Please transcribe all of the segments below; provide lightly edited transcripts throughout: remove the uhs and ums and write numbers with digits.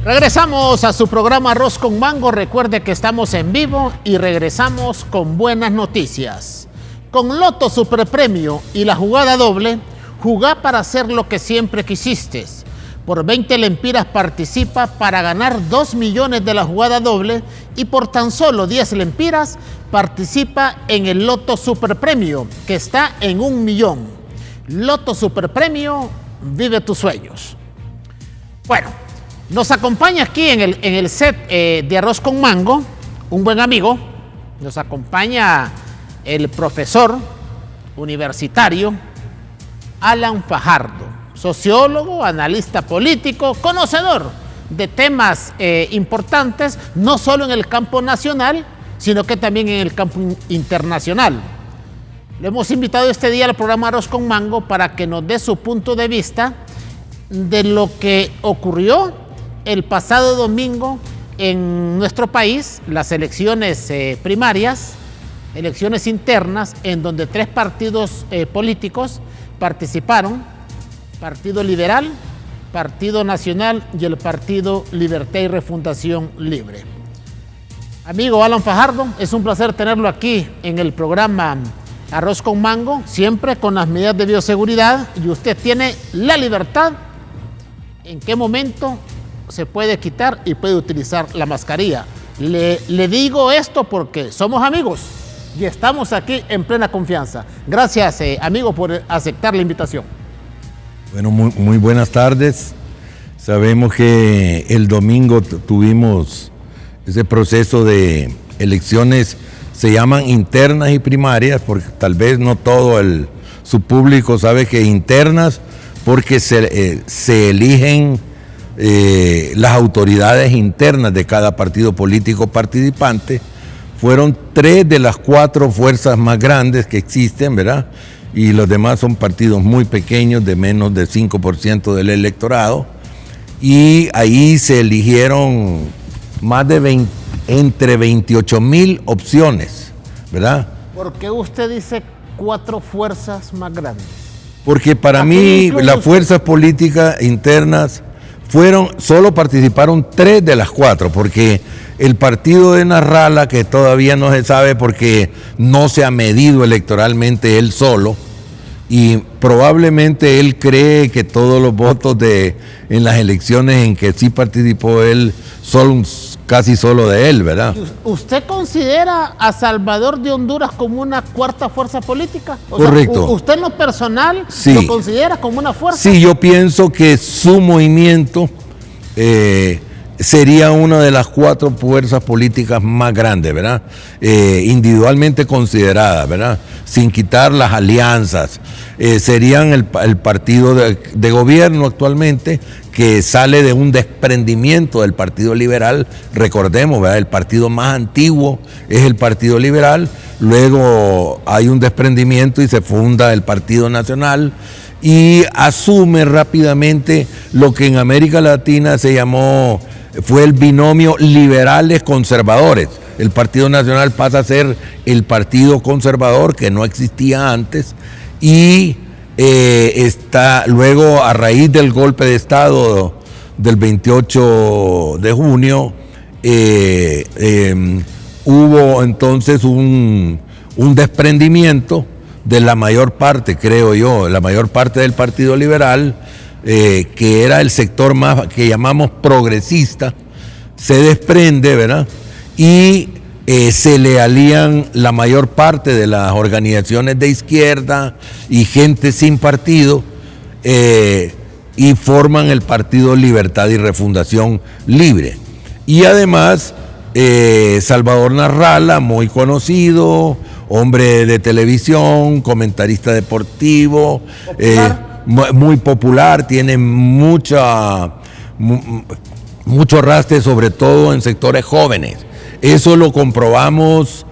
Regresamos a su programa Arroz con Mango. Recuerde que estamos en vivo y regresamos con buenas noticias. Con Loto Superpremio y la jugada doble, jugá para hacer lo que siempre quisiste. Por 20 lempiras participa para ganar 2 millones de la jugada doble y por tan solo 10 lempiras participa en el Loto Superpremio, que está en 1 millón. Loto Superpremio, vive tus sueños. Bueno, nos acompaña aquí en el set de Arroz con Mango un buen amigo. Nos acompaña el profesor universitario Alan Fajardo, sociólogo, analista político, conocedor de temas importantes, no solo en el campo nacional, sino que también en el campo internacional. Lo hemos invitado este día al programa Arroz con Mango para que nos dé su punto de vista de lo que ocurrió el pasado domingo en nuestro país, las elecciones primarias, elecciones internas, en donde 3 partidos políticos participaron: Partido Liberal, Partido Nacional y el Partido Libertad y Refundación Libre. Amigo Alan Fajardo, es un placer tenerlo aquí en el programa Arroz con Mango, siempre con las medidas de bioseguridad, y usted tiene la libertad en qué momento se puede quitar y puede utilizar la mascarilla. Le digo esto porque somos amigos y estamos aquí en plena confianza. Gracias, amigo, por aceptar la invitación. Bueno, muy buenas tardes. Sabemos que el domingo tuvimos ese proceso de elecciones, se llaman internas y primarias, porque tal vez no todo su público sabe que internas, porque se eligen las autoridades internas de cada partido político participante. Fueron 3 de las 4 fuerzas más grandes que existen, ¿verdad? Y los demás son partidos muy pequeños, de menos del 5% del electorado. Y ahí se eligieron más de entre 28,000 opciones, ¿verdad? ¿Por qué usted dice 4 fuerzas más grandes? Porque para mí las fuerzas políticas internas solo participaron 3 de las 4, porque el partido de Narrala, que todavía no se sabe porque no se ha medido electoralmente él solo, y probablemente él cree que todos los votos en las elecciones en que sí participó él son casi solo de él, ¿verdad? ¿Usted considera a Salvador de Honduras como una 4ª fuerza política? Correcto. ¿Usted en lo personal sí. lo considera como una fuerza? Sí, yo pienso que su movimiento sería una de las 4 fuerzas políticas más grandes, ¿verdad? Individualmente consideradas, ¿verdad? Sin quitar las alianzas. Serían el partido de gobierno actualmente, que sale de un desprendimiento del Partido Liberal. Recordemos, ¿verdad? El partido más antiguo es el Partido Liberal, luego hay un desprendimiento y se funda el Partido Nacional, y asume rápidamente lo que en América Latina fue el binomio liberales-conservadores. El Partido Nacional pasa a ser el Partido Conservador, que no existía antes, y luego, a raíz del golpe de Estado del 28 de junio, hubo entonces un desprendimiento de la mayor parte, creo yo, la mayor parte del Partido Liberal, que era el sector más que llamamos progresista, se desprende, ¿verdad? Y se le alían la mayor parte de las organizaciones de izquierda y gente sin partido, y forman el Partido Libertad y Refundación Libre. Y además, Salvador Narrala, muy conocido, hombre de televisión, comentarista deportivo, muy popular, tiene mucho arrastre, sobre todo en sectores jóvenes. Eso lo comprobamos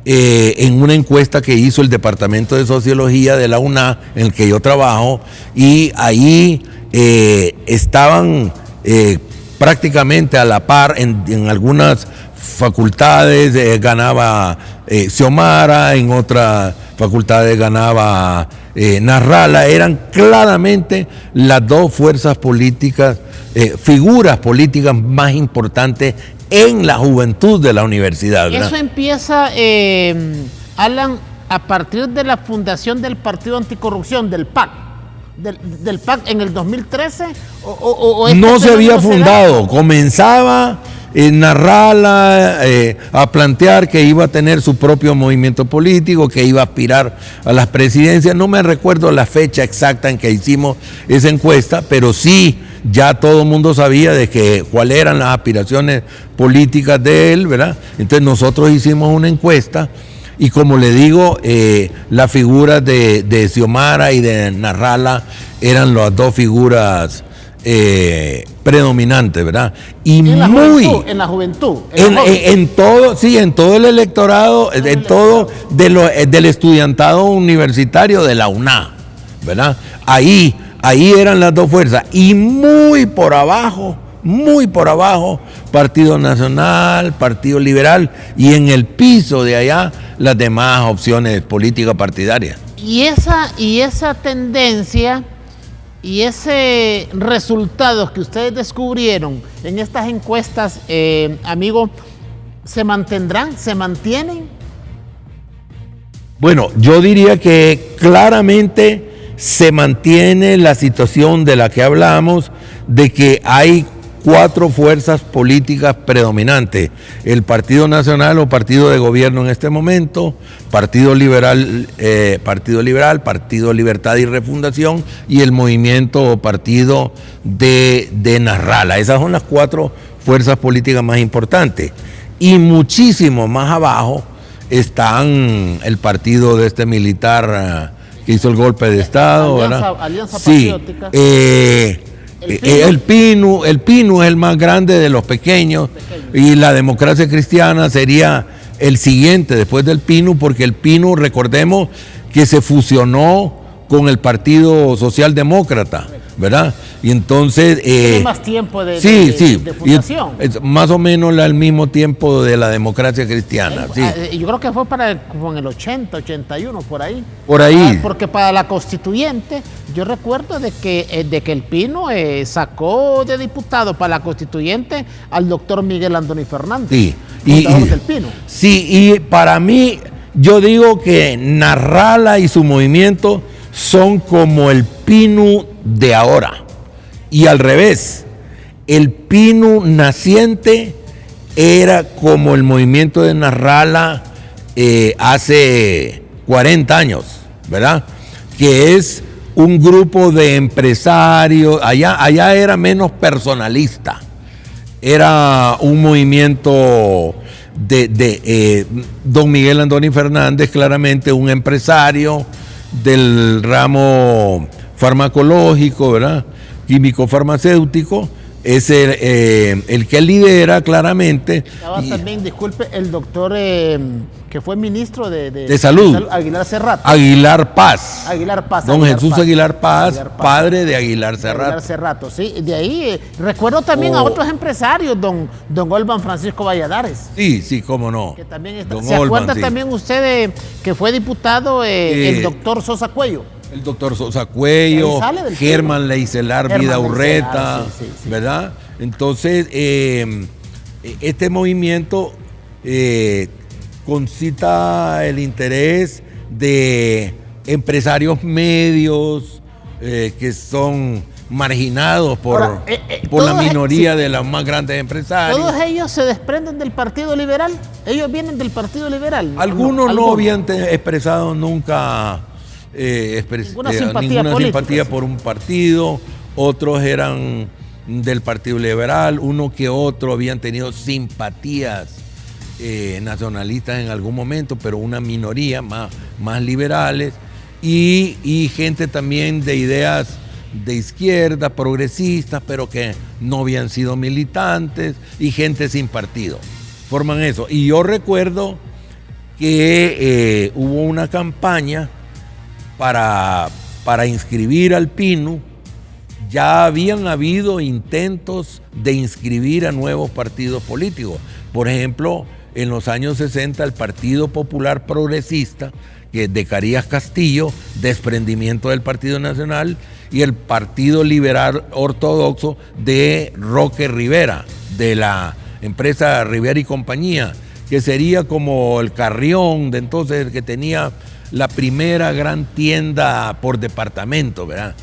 en una encuesta que hizo el Departamento de Sociología de la UNA, en el que yo trabajo, y ahí estaban prácticamente a la par en algunas facultades, ganaba Xiomara, en otras facultades ganaba Nasralla. Eran claramente las dos fuerzas políticas, figuras políticas más importantes en la juventud de la universidad, ¿verdad? Eso empieza, Alan, a partir de la fundación del Partido Anticorrupción, del PAC. Del PAC en el 2013 no se había fundado, comenzaba Nasralla a plantear que iba a tener su propio movimiento político, que iba a aspirar a las presidencias. No me recuerdo la fecha exacta en que hicimos esa encuesta, pero sí ya todo el mundo sabía de que cuáles eran las aspiraciones políticas de él, ¿verdad? Entonces nosotros hicimos una encuesta. Y como le digo, las figuras de Xiomara y de Nasralla eran las dos figuras predominantes, ¿verdad? Y en la muy juventud, en la juventud. En todo, sí, en todo el electorado, en todo del estudiantado universitario de la UNA, ¿verdad? Ahí eran las dos fuerzas. Y muy por abajo, Partido Nacional, Partido Liberal, y en el piso de allá las demás opciones políticas partidarias. Y esa tendencia y ese resultados que ustedes descubrieron en estas encuestas, amigo, ¿se mantendrán? ¿Se mantienen? Bueno, yo diría que claramente se mantiene la situación de la que hablamos, de que hay 4 fuerzas políticas predominantes: el Partido Nacional o partido de gobierno en este momento, Partido Liberal, Partido Libertad y Refundación, y el movimiento o partido de Nasralla. Esas son las 4 fuerzas políticas más importantes. Y muchísimo más abajo están el partido de este militar que hizo el golpe de Estado, ¿verdad? Alianza sí, Patriótica. El PINU es el más grande de los pequeños, y la Democracia Cristiana sería el siguiente después del PINU, porque el PINU, recordemos que se fusionó con el Partido Socialdemócrata, ¿verdad? Y entonces... tiene más tiempo de fundación. Es más o menos al mismo tiempo de la Democracia Cristiana. Sí. Yo creo que fue como en el 80, 81, por ahí. Por ahí. Porque para la constituyente, yo recuerdo de que el Pino sacó de diputado para la constituyente al doctor Miguel Andoni Fernández. Sí. Del Pino. Sí, y para mí, yo digo que Nasralla y su movimiento son como el PINU de ahora. Y al revés, el PINU naciente era como el movimiento de Nasralla hace 40 años, ¿verdad? Que es un grupo de empresarios. Allá era menos personalista. Era un movimiento de don Miguel Andoni Fernández, claramente un empresario del ramo farmacológico, ¿verdad? Químico farmacéutico. Es el que lidera claramente. Estaba también, disculpe, el doctor que fue ministro de Salud, Aguilar Serrato. Aguilar Paz. Don Jesús Aguilar Paz, padre de Aguilar Serrato. Aguilar Serrato, sí. De ahí recuerdo también a otros empresarios, don Olban Francisco Valladares. Sí, cómo no. Que también está. ¿Se acuerda también usted que fue diputado el doctor Sosa Cuello? El doctor Sosa Cuello, Germán Leicelar Vidaurreta, sí. ¿Verdad? Entonces, este movimiento concita el interés de empresarios medios que son marginados por la minoría de los más grandes empresarios. ¿Todos ellos se desprenden del Partido Liberal? ¿Ellos vienen del Partido Liberal? Algunos no habían expresado nunca ninguna simpatía por un partido, otros eran del Partido Liberal, uno que otro habían tenido simpatías nacionalistas en algún momento, pero una minoría más liberales, y gente también de ideas de izquierda, progresistas, pero que no habían sido militantes, y gente sin partido. Forman eso. Y yo recuerdo que hubo una campaña para inscribir al PINU. Ya habían habido intentos de inscribir a nuevos partidos políticos. Por ejemplo, en los años 60 el Partido Popular Progresista, que de Carías Castillo, desprendimiento del Partido Nacional, y el Partido Liberal Ortodoxo de Roque Rivera, de la empresa Rivera y Compañía, que sería como el Carrión de entonces, que tenía la primera gran tienda por departamento, ¿verdad?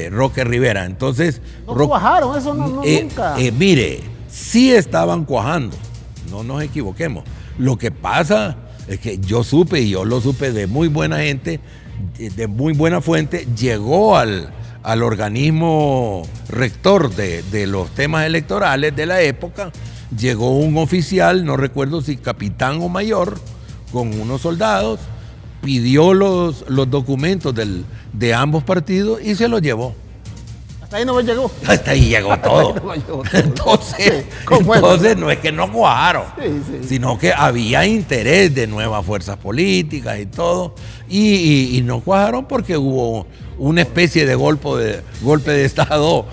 Roque Rivera. Entonces, no cuajaron, eso nunca. Mire, sí estaban cuajando, no nos equivoquemos. Lo que pasa es que yo supe, y yo lo supe de muy buena gente, de muy buena fuente, llegó al organismo rector de los temas electorales de la época, llegó un oficial, no recuerdo si capitán o mayor, con unos soldados, pidió los documentos de ambos partidos y se los llevó. Hasta ahí no llegó. Hasta ahí llegó todo. Entonces, no es que no cuajaron, sino que había interés de nuevas fuerzas políticas y todo, y no cuajaron porque hubo una especie de golpe de Estado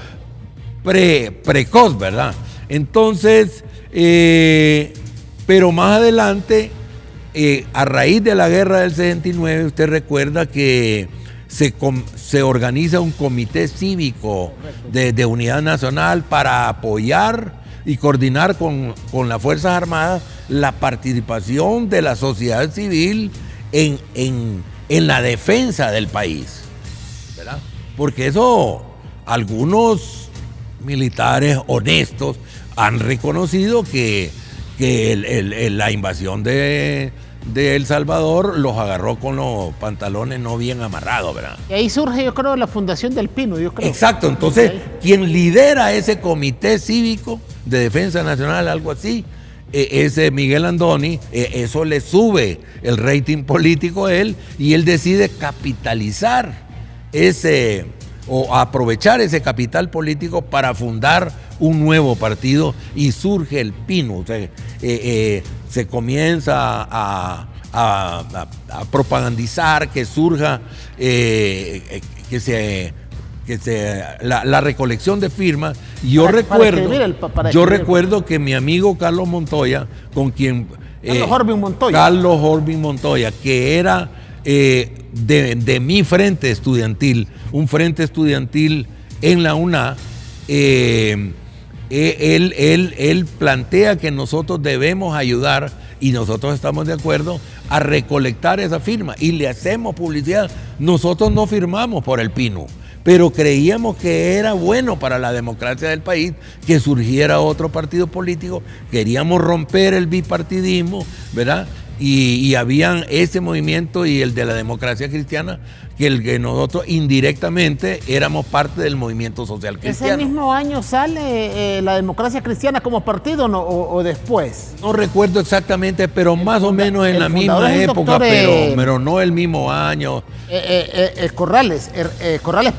precoz, ¿verdad? Entonces, pero más adelante, a raíz de la guerra del 69, usted recuerda que se organiza un comité cívico de unidad nacional para apoyar y coordinar con las Fuerzas Armadas la participación de la sociedad civil en la defensa del país, ¿verdad? Porque eso algunos militares honestos han reconocido que la invasión de El Salvador los agarró con los pantalones no bien amarrados, ¿verdad? Y ahí surge, yo creo, la Fundación del Pino, yo creo. Exacto, entonces, quien lidera ese comité cívico de defensa nacional, algo así, ese Miguel Andoni, eso le sube el rating político a él, y él decide capitalizar o aprovechar ese capital político para fundar un nuevo partido, y surge el Pino. O sea, se comienza a propagandizar que surja, la recolección de firmas. Y yo recuerdo que mi amigo Carlos Montoya, con quien Carlos Orbin Montoya, que era de mi frente estudiantil, un frente estudiantil en la UNA, él plantea que nosotros debemos ayudar, y nosotros estamos de acuerdo, a recolectar esa firma, y le hacemos publicidad. Nosotros no firmamos por el Pino, pero creíamos que era bueno para la democracia del país que surgiera otro partido político. Queríamos romper el bipartidismo, ¿verdad? Y habían ese movimiento y el de la democracia cristiana, que nosotros indirectamente éramos parte del movimiento social cristiano. ¿Ese mismo año sale la democracia cristiana como partido o después? No recuerdo exactamente, pero más o menos en la misma época, pero no el mismo año. Corrales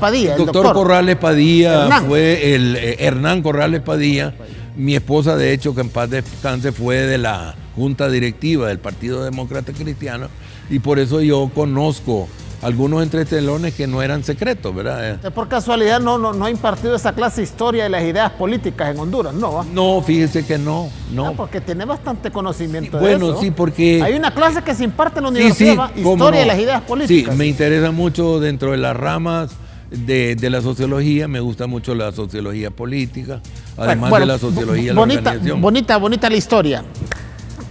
Padilla. El doctor Corrales Padilla fue Hernán Corrales Padilla. Mi esposa, de hecho, que en paz descanse, fue de la junta directiva del Partido Demócrata Cristiano, y por eso yo conozco algunos entretelones que no eran secretos, ¿verdad? ¿Usted por casualidad no ha impartido esa clase de historia de las ideas políticas en Honduras? No, no, fíjese que no. Porque tiene bastante conocimiento de bueno, eso. Sí, porque hay una clase que se imparte en la universidad, historia de las ideas políticas. Sí, me interesa mucho dentro de las ramas de la sociología. Me gusta mucho la sociología política, además de la sociología de la organización. Bonita la historia.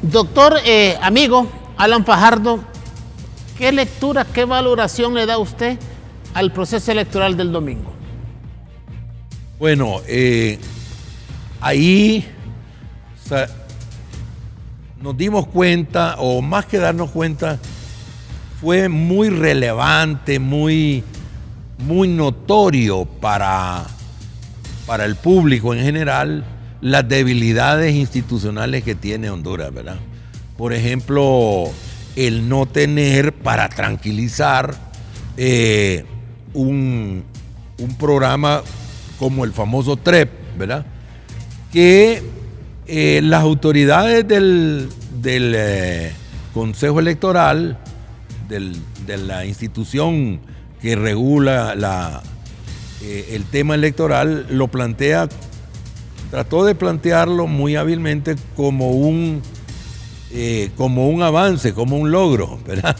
Doctor, amigo Alan Fajardo, ¿qué lectura, qué valoración le da usted al proceso electoral del domingo? Bueno, ahí nos dimos cuenta, o más que darnos cuenta, fue muy relevante, muy notorio para el público en general, las debilidades institucionales que tiene Honduras, ¿verdad? Por ejemplo, el no tener, para tranquilizar, un programa como el famoso TREP, ¿verdad? Que las autoridades del Consejo Electoral, de la institución que regula el tema electoral, trató de plantearlo muy hábilmente como un avance, como un logro, ¿verdad?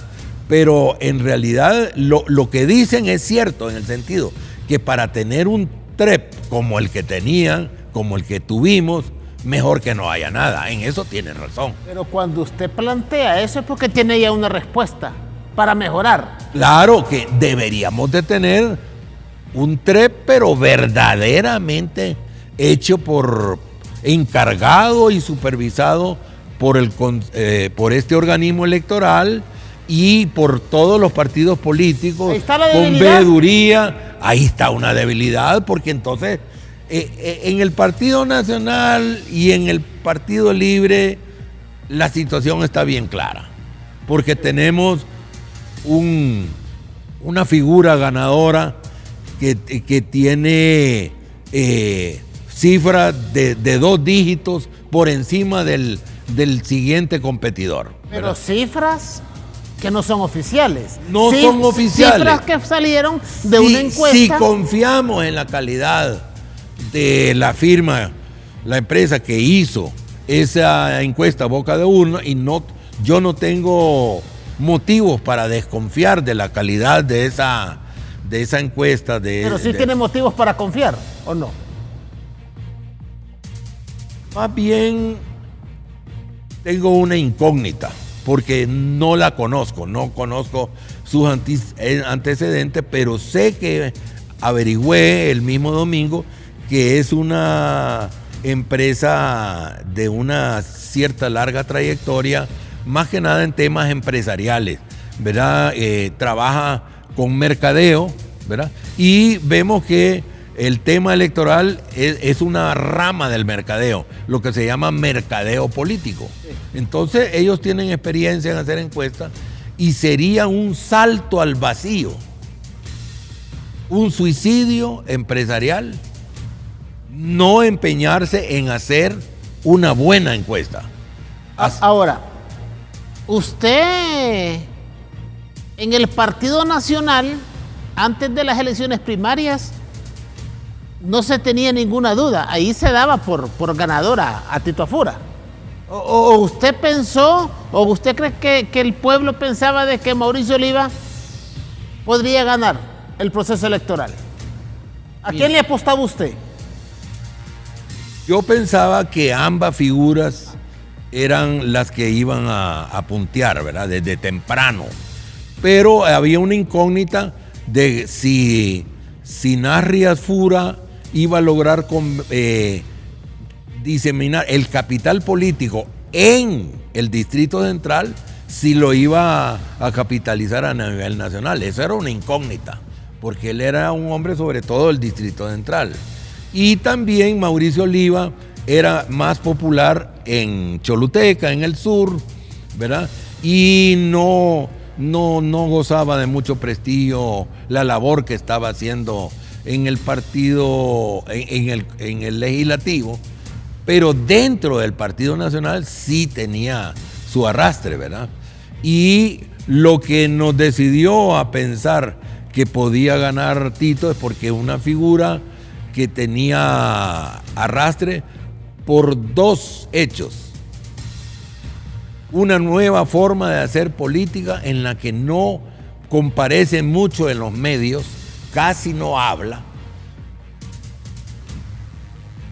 pero en realidad lo que dicen es cierto, en el sentido que para tener un TREP como el que tenían, como el que tuvimos, mejor que no haya nada. En eso tiene razón. Pero cuando usted plantea eso es porque tiene ya una respuesta para mejorar. Claro que deberíamos de tener un TREP, pero verdaderamente hecho encargado y supervisado por este organismo electoral y por todos los partidos políticos. Ahí está la con debilidad. veeduría. Ahí está una debilidad, porque entonces en el Partido Nacional y en el Partido Libre la situación está bien clara, porque tenemos una figura ganadora que tiene cifras de 2 dígitos por encima del siguiente competidor. Pero ¿verdad? cifras que no son oficiales. No son oficiales. Cifras que salieron de una encuesta. Si confiamos en la calidad de la firma, la empresa que hizo esa encuesta boca de urna, yo no tengo motivos para desconfiar de la calidad de esa encuesta. Pero sí tiene motivos para confiar, ¿o no? Más bien tengo una incógnita, porque no la conozco, no conozco sus antecedentes, pero sé que averigüé el mismo domingo que es una empresa de una cierta larga trayectoria, más que nada en temas empresariales, ¿verdad? Trabaja con mercadeo, ¿verdad? Y vemos que el tema electoral es una rama del mercadeo, lo que se llama mercadeo político. Entonces ellos tienen experiencia en hacer encuestas y sería un salto al vacío, un suicidio empresarial, no empeñarse en hacer una buena encuesta. Ahora, usted en el Partido Nacional, antes de las elecciones primarias, no se tenía ninguna duda, ahí se daba por ganadora a Tito Afura. ¿O usted pensó, o usted cree que el pueblo pensaba de que Mauricio Oliva podría ganar el proceso electoral? ¿A quién le apostaba usted? Yo pensaba que ambas figuras eran las que iban a puntear, ¿verdad? Desde temprano. Pero había una incógnita de si Narrias Fura iba a lograr diseminar el capital político en el Distrito Central, si lo iba a capitalizar a nivel nacional. Eso era una incógnita, porque él era un hombre sobre todo del Distrito Central. Y también Mauricio Oliva era más popular en Choluteca, en el sur, ¿verdad? Y no gozaba de mucho prestigio la labor que estaba haciendo en el partido, en el legislativo, pero dentro del Partido Nacional sí tenía su arrastre, ¿verdad? Y lo que nos decidió a pensar que podía ganar Tito es porque una figura que tenía arrastre por 2 hechos. Una nueva forma de hacer política en la que no comparece mucho en los medios, casi no habla.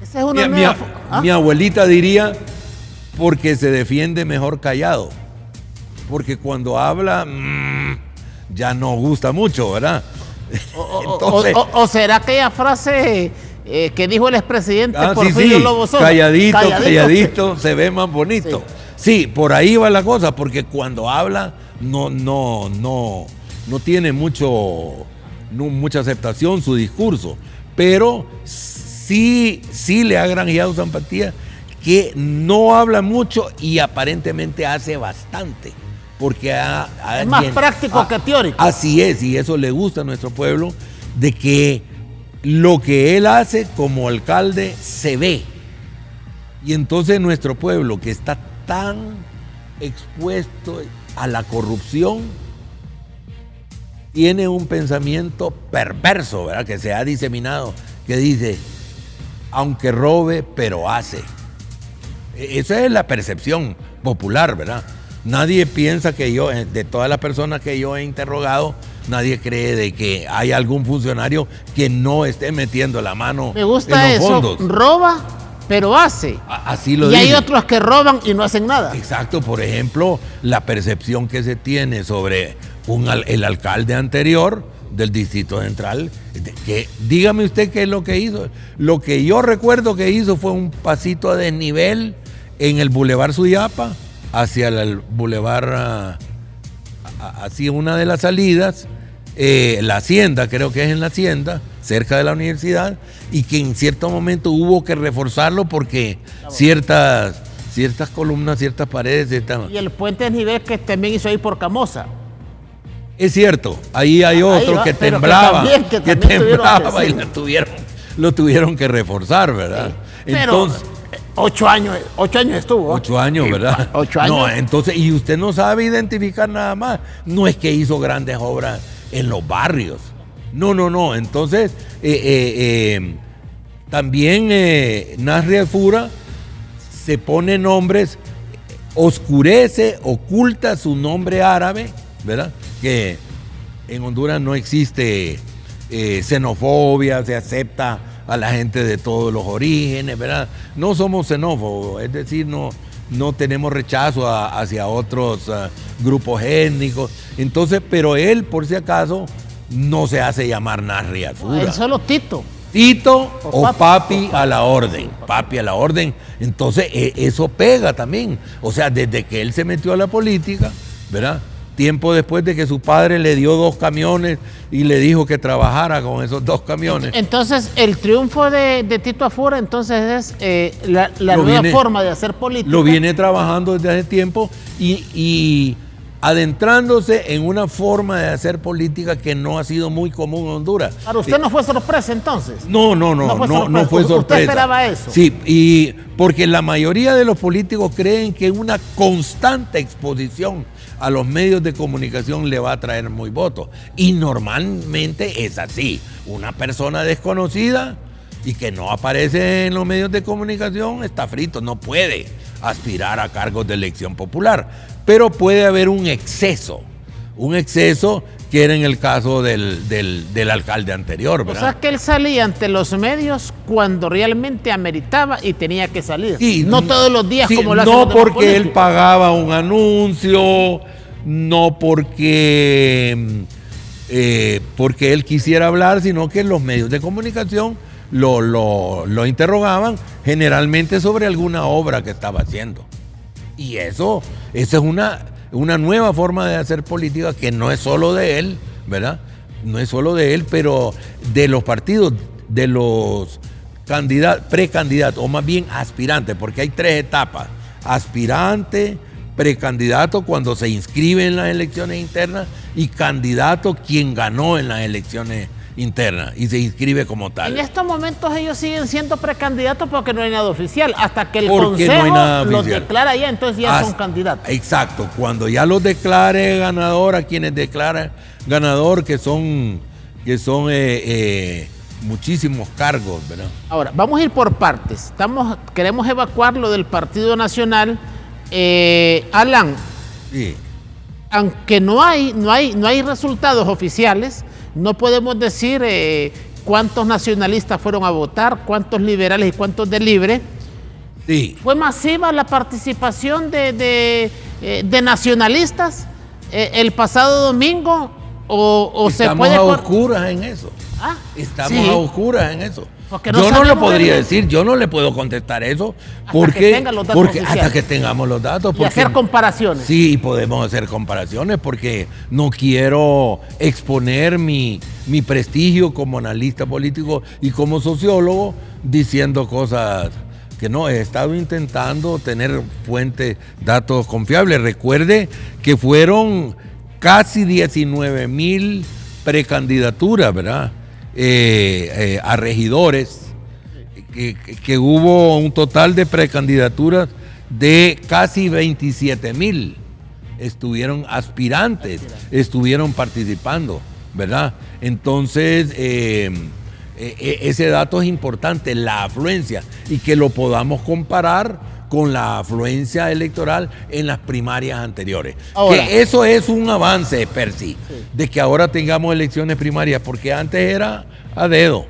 Esa es una nueva Mi abuelita diría, porque se defiende mejor callado. Porque cuando habla, ya no gusta mucho, ¿verdad? Entonces, o será aquella frase que dijo el expresidente Porfirio Lobo Sosa. Calladito, se ve más bonito. Sí, por ahí va la cosa, porque cuando habla no tiene mucha aceptación su discurso, pero sí le ha granjeado su empatía, que no habla mucho y aparentemente hace bastante. Porque es más práctico que teórico. Así es, y eso le gusta a nuestro pueblo, de que lo que él hace como alcalde se ve. Y entonces nuestro pueblo, que está tan expuesto a la corrupción, tiene un pensamiento perverso, ¿verdad? Que se ha diseminado, que dice, aunque robe, pero hace. Esa es la percepción popular, ¿verdad? nadie piensa que yo, de todas las personas que yo he interrogado, nadie cree de que hay algún funcionario que no esté metiendo la mano Me gusta en los eso, fondos. roba, pero hace. Así lo Y hay dice. otros que roban y no hacen nada. Exacto, por ejemplo, la percepción que se tiene sobre el alcalde anterior del Distrito Central, que dígame usted qué es lo que hizo. Lo que yo recuerdo que hizo fue un pasito a desnivel en el Boulevard Suyapa hacia el Boulevard, hacia una de las salidas, la Hacienda, creo que es en la Hacienda, cerca de la universidad, y que en cierto momento hubo que reforzarlo porque ciertas columnas, ciertas paredes. Y el puente de nivel que también hizo ahí por Camosa. Es cierto, ahí hay otro que pero temblaba, que también temblaba y sí. lo tuvieron que reforzar, ¿verdad? Sí. Pero 8 años estuvo. 8 años, ¿verdad? 8 años. No, entonces, y usted no sabe identificar nada más. No es que hizo grandes obras en los barrios. No. Entonces, también Nasri Alfura se pone nombres, oscurece, oculta su nombre árabe, ¿verdad? Que en Honduras no existe xenofobia, se acepta a la gente de todos los orígenes, ¿verdad? No somos xenófobos, es decir, no tenemos rechazo hacia otros grupos étnicos. Entonces, pero él, por si acaso, no se hace llamar Nasri Alfura. Él solo Tito. Tito o papi a la orden. Papi a la orden. Entonces, eso pega también. O sea, desde que él se metió a la política, ¿verdad? Tiempo después de que su padre le dio 2 camiones y le dijo que trabajara con esos 2 camiones. Entonces, el triunfo de Tito Alfura, entonces es la nueva forma de hacer política. Lo viene trabajando desde hace tiempo y adentrándose en una forma de hacer política que no ha sido muy común en Honduras. ¿Para usted no fue sorpresa entonces? No fue sorpresa. ¿Usted esperaba eso? Sí, y porque la mayoría de los políticos creen que una constante exposición a los medios de comunicación le va a traer muy votos. Y normalmente es así. Una persona desconocida y que no aparece en los medios de comunicación está frito, no puede aspirar a cargos de elección popular. Pero puede haber un exceso que era en el caso del alcalde anterior, ¿verdad? O sea que él salía ante los medios cuando realmente ameritaba y tenía que salir. Sí, no todos los días como lo hacen no los demás porque él políticos. pagaba un anuncio, no porque él quisiera hablar, sino que los medios de comunicación lo interrogaban generalmente sobre alguna obra que estaba haciendo. Y eso es una nueva forma de hacer política que no es solo de él, ¿verdad? No es solo de él, pero de los partidos, de los precandidatos, o más bien aspirantes, porque hay 3 etapas: aspirante, precandidato cuando se inscribe en las elecciones internas y candidato quien ganó en las elecciones internas y se inscribe como tal. En estos momentos ellos siguen siendo precandidatos porque no hay nada oficial. Hasta que el Porque Consejo no hay nada los oficial. declara ya, entonces ya son candidatos. Exacto, cuando ya los declare ganador, a quienes declaran ganador, que son muchísimos cargos, ¿verdad? Ahora, vamos a ir por partes. Queremos evacuar lo del Partido Nacional. Alan, Sí. aunque no hay resultados oficiales, no podemos decir cuántos nacionalistas fueron a votar, cuántos liberales y cuántos de libre. Sí. ¿Fue masiva la participación de nacionalistas el pasado domingo? ¿O se Estamos puede a oscuras en eso. Estamos sí. a oscuras en eso. Porque no Yo no lo sabemos podría realmente. decir, yo no le puedo contestar eso Hasta que tengan los datos oficiales. hasta que tengamos los datos. Y hacer comparaciones. Sí, podemos hacer comparaciones porque no quiero exponer mi prestigio como analista político y como sociólogo diciendo cosas que no. He estado intentando tener fuentes, datos confiables. Recuerde que fueron casi 19,000 precandidaturas, ¿verdad? A regidores, que hubo un total de precandidaturas de casi 27,000. Estuvieron aspirantes, estuvieron participando, ¿verdad? Entonces, ese dato es importante, la afluencia, y que lo podamos comparar con la afluencia electoral en las primarias anteriores. Ahora, que eso es un avance per sí, de que ahora tengamos elecciones primarias, porque antes era a dedo.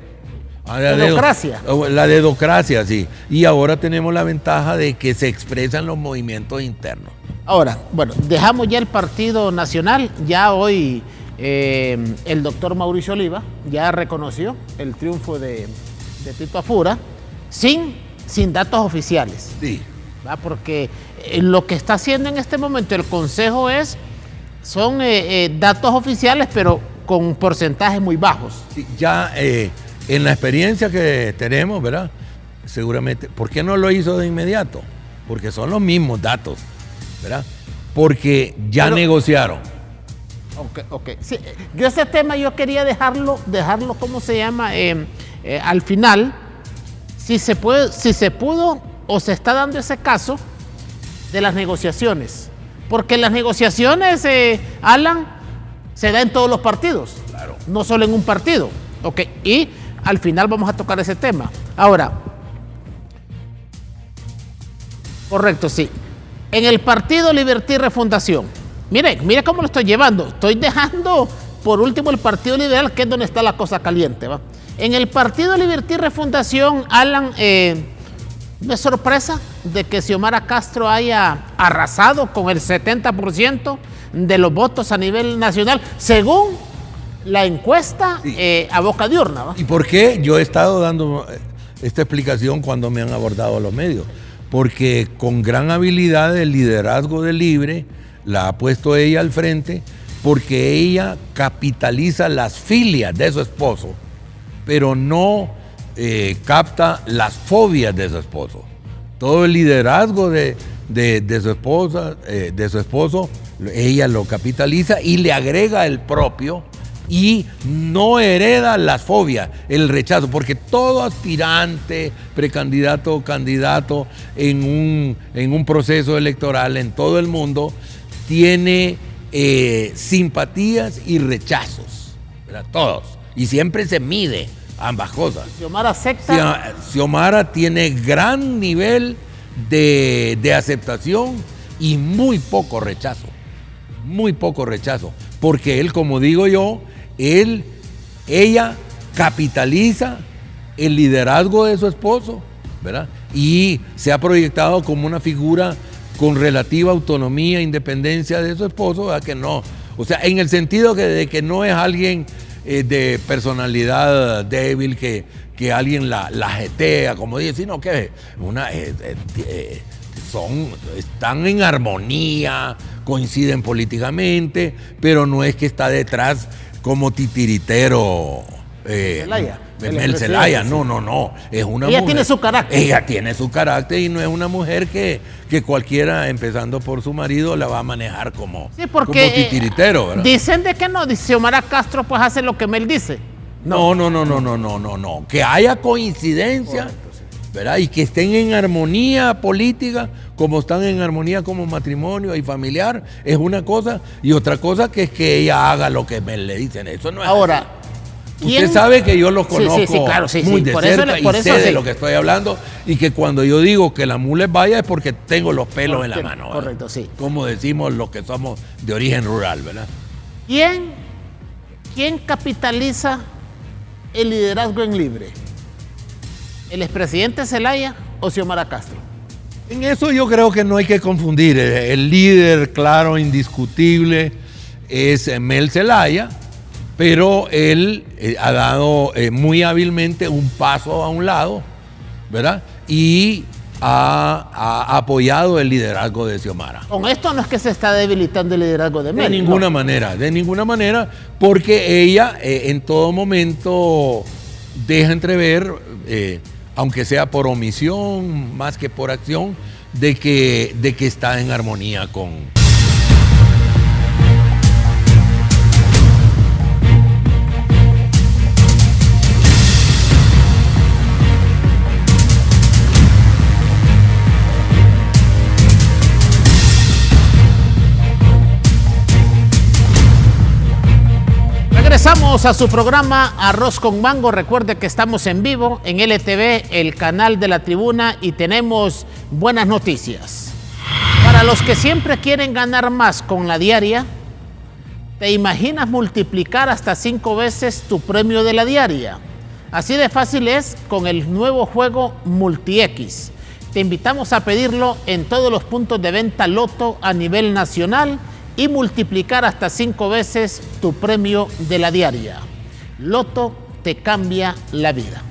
Dedocracia. La dedocracia, sí. Y ahora tenemos la ventaja de que se expresan los movimientos internos. Ahora, bueno, dejamos ya el Partido Nacional. Ya hoy el doctor Mauricio Oliva ya reconoció el triunfo de Tito Afura sin datos oficiales. Sí. ¿Va? Porque lo que está haciendo en este momento el Consejo son datos oficiales, pero con porcentajes muy bajos. Sí, ya en la experiencia que tenemos, ¿verdad? Seguramente, ¿por qué no lo hizo de inmediato? Porque son los mismos datos, ¿verdad? Porque ya negociaron. Ok. Sí, yo ese tema yo quería dejarlo, ¿cómo se llama? Al final, si se pudo o se está dando ese caso de las negociaciones. Porque las negociaciones, Alan, se da en todos los partidos, Claro. no solo en un partido. Ok, y al final vamos a tocar ese tema. Ahora, correcto, sí. En el Partido Libertad y Refundación, mire cómo lo estoy llevando. Estoy dejando por último el Partido Liberal, que es donde está la cosa caliente, ¿va? En el Partido Libertad y Refundación, Alan, no es sorpresa de que Xiomara Castro haya arrasado con el 70% de los votos a nivel nacional, según la encuesta, sí, a boca de urna, ¿va? ¿Y por qué yo he estado dando esta explicación cuando me han abordado los medios? Porque con gran habilidad el liderazgo de Libre la ha puesto ella al frente, porque ella capitaliza las filias de su esposo, pero no capta las fobias de su esposo. Todo el liderazgo de su esposa, de su esposo, ella lo capitaliza y le agrega el propio, y no hereda las fobias, el rechazo, porque todo aspirante, precandidato o candidato en un proceso electoral en todo el mundo tiene simpatías y rechazos, ¿verdad? Todos, y siempre se mide ambas cosas. Xiomara acepta. Xiomara tiene gran nivel de aceptación y muy poco rechazo, porque él, como digo yo, ella capitaliza el liderazgo de su esposo, ¿verdad? Y se ha proyectado como una figura con relativa autonomía e independencia de su esposo, ¿verdad? Que no, o sea, en el sentido de que no es alguien de personalidad débil, que alguien la jetea, como dice, sino que están en armonía, coinciden políticamente, pero no es que está detrás como titiritero Mel Zelaya. No, es una mujer. Ella tiene su carácter. Ella tiene su carácter y no es una mujer que cualquiera, empezando por su marido, la va a manejar como titiritero, ¿verdad? Dicen de que no, dice Xiomara Castro pues hace lo que Mel dice. No. Que haya coincidencia, ¿verdad? Y que estén en armonía política, como están en armonía como matrimonio y familiar, es una cosa, y otra cosa que es que ella haga lo que Mel le dicen. Eso no es ahora así. Usted sabe que yo los conozco muy de cerca y sé de lo que estoy hablando, y que cuando yo digo que la mula es vaya es porque tengo los pelos en la mano, ¿verdad? Correcto, sí. Como decimos los que somos de origen rural, ¿verdad? ¿Quién capitaliza el liderazgo en Libre? ¿El expresidente Zelaya o Xiomara Castro? En eso yo creo que no hay que confundir. El líder, claro, indiscutible, es Mel Zelaya, pero él ha dado muy hábilmente un paso a un lado, ¿verdad? Y ha apoyado el liderazgo de Xiomara. Con esto no es que se está debilitando el liderazgo de Mel. De ninguna manera, porque ella en todo momento deja entrever, aunque sea por omisión más que por acción, de que está en armonía con... Regresamos Regresamos a su programa Arroz con Mango. Recuerde que estamos en vivo en LTV, el canal de la Tribuna, y tenemos buenas noticias. Para los que siempre quieren ganar más con la diaria, ¿te imaginas multiplicar hasta 5 veces tu premio de la diaria? Así de fácil es con el nuevo juego Multi-X. Te invitamos a pedirlo en todos los puntos de venta Loto a nivel nacional y multiplicar hasta 5 veces tu premio de la diaria. Loto te cambia la vida.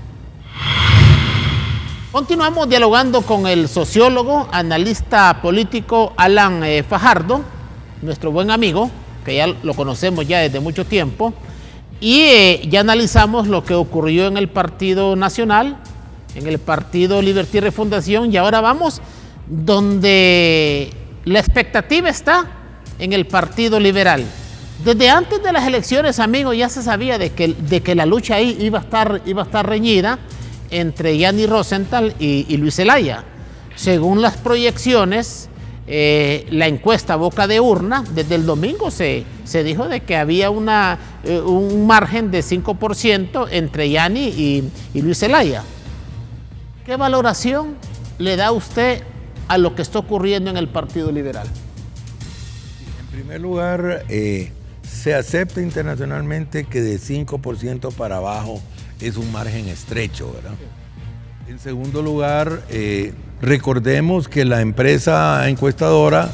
Continuamos dialogando con el sociólogo, analista político Alan Fajardo, nuestro buen amigo, que ya lo conocemos ya desde mucho tiempo, y ya analizamos lo que ocurrió en el Partido Nacional, en el Partido Libertad y Refundación, y ahora vamos donde la expectativa está en el Partido Liberal. Desde antes de las elecciones, amigos, ya se sabía de que la lucha ahí iba a estar reñida entre Yanni Rosenthal y Luis Zelaya. Según las proyecciones, la encuesta boca de urna, desde el domingo se dijo de que había un margen de 5% entre Yanni y Luis Zelaya. ¿Qué valoración le da usted a lo que está ocurriendo en el Partido Liberal? En primer lugar, se acepta internacionalmente que de 5% para abajo es un margen estrecho, ¿verdad? En segundo lugar, recordemos que la empresa encuestadora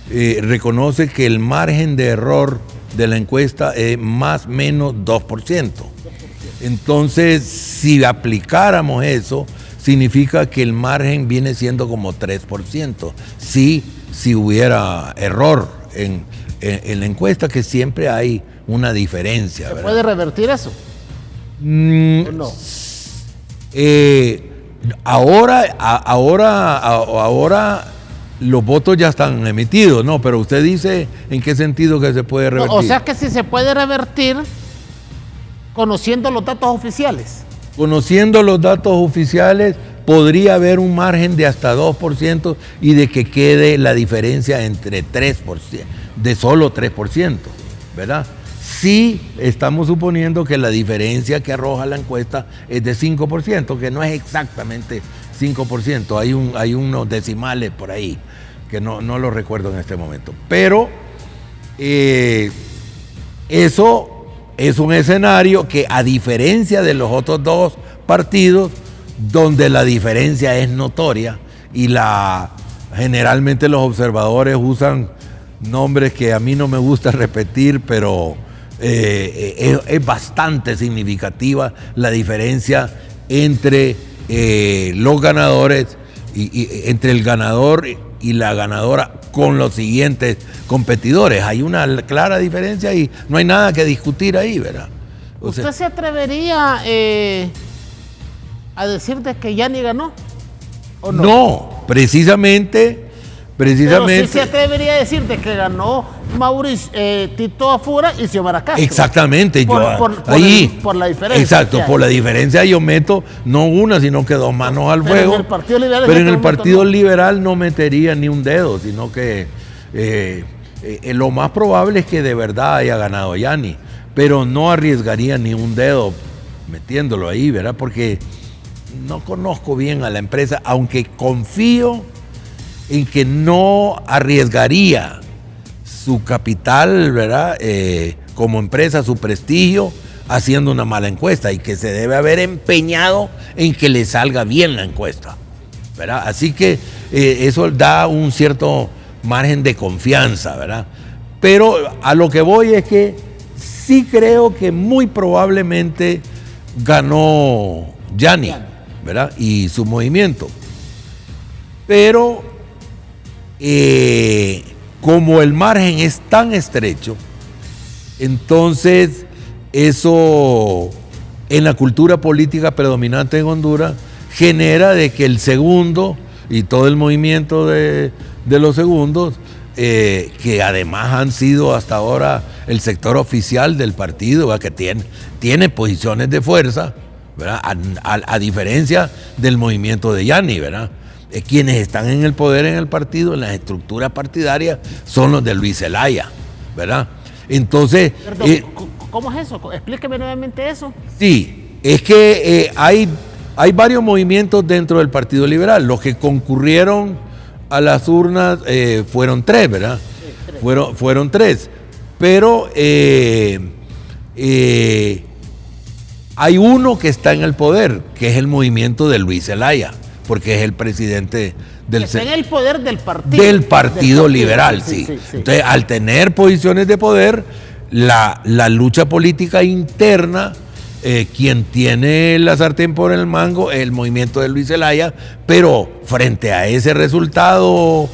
reconoce que el margen de error de la encuesta es más o menos 2%. Entonces, si aplicáramos eso, significa que el margen viene siendo como 3%. Si hubiera error en la encuesta, que siempre hay una diferencia. ¿Se puede revertir eso? ¿O no? Ahora los votos ya están emitidos, ¿no? Pero usted dice en qué sentido que se puede revertir. O sea que si se puede revertir conociendo los datos oficiales. Conociendo los datos oficiales, podría haber un margen de hasta 2% y de que quede la diferencia entre 3%, de solo 3%, ¿verdad? Sí, estamos suponiendo que la diferencia que arroja la encuesta es de 5%, que no es exactamente 5%, hay unos decimales por ahí, que no lo recuerdo en este momento. Pero eso es un escenario que, a diferencia de los otros dos partidos, donde la diferencia es notoria y generalmente los observadores usan nombres que a mí no me gusta repetir, pero es bastante significativa la diferencia entre los ganadores, entre el ganador y la ganadora con los siguientes competidores. Hay una clara diferencia y no hay nada que discutir ahí, ¿verdad? ¿Usted se atrevería a decir de que Yanni ganó? ¿O no? No, precisamente. Pero sí se atrevería a decir de que ganó Mauricio Tito Afura y Xiomara Castro. Exactamente. Por la diferencia. Exacto, por la diferencia yo meto no una, sino que 2 manos al fuego. Pero en el Partido Liberal no metería ni un dedo, sino que lo más probable es que de verdad haya ganado Yanni, pero no arriesgaría ni un dedo metiéndolo ahí, ¿verdad? Porque no conozco bien a la empresa, aunque confío en que no arriesgaría su capital, ¿verdad? Como empresa, su prestigio, haciendo una mala encuesta, y que se debe haber empeñado en que le salga bien la encuesta, ¿verdad? Así que eso da un cierto margen de confianza, ¿verdad? Pero a lo que voy es que sí creo que muy probablemente ganó Yanni, ¿verdad? Y su movimiento. Pero como el margen es tan estrecho, entonces eso en la cultura política predominante en Honduras genera de que el segundo y todo el movimiento de los segundos, que además han sido hasta ahora el sector oficial del partido, ¿verdad? Que tiene posiciones de fuerza, ¿verdad? A diferencia del movimiento de Yanni, ¿verdad? Quienes están en el poder en el partido, en las estructuras partidarias, son los de Luis Zelaya, ¿verdad? Entonces... ¿Cómo es eso? Explíqueme nuevamente eso. Sí, es que hay varios movimientos dentro del Partido Liberal. Los que concurrieron a las urnas fueron tres, ¿verdad? Sí, tres. Fueron tres. Pero hay uno que está en el poder, que es el movimiento de Luis Zelaya, porque es el presidente del... Está en el poder del partido. Del Partido Liberal, sí. Entonces, al tener posiciones de poder, la lucha política interna, quien tiene la sartén por el mango es el movimiento de Luis Zelaya, pero frente a ese resultado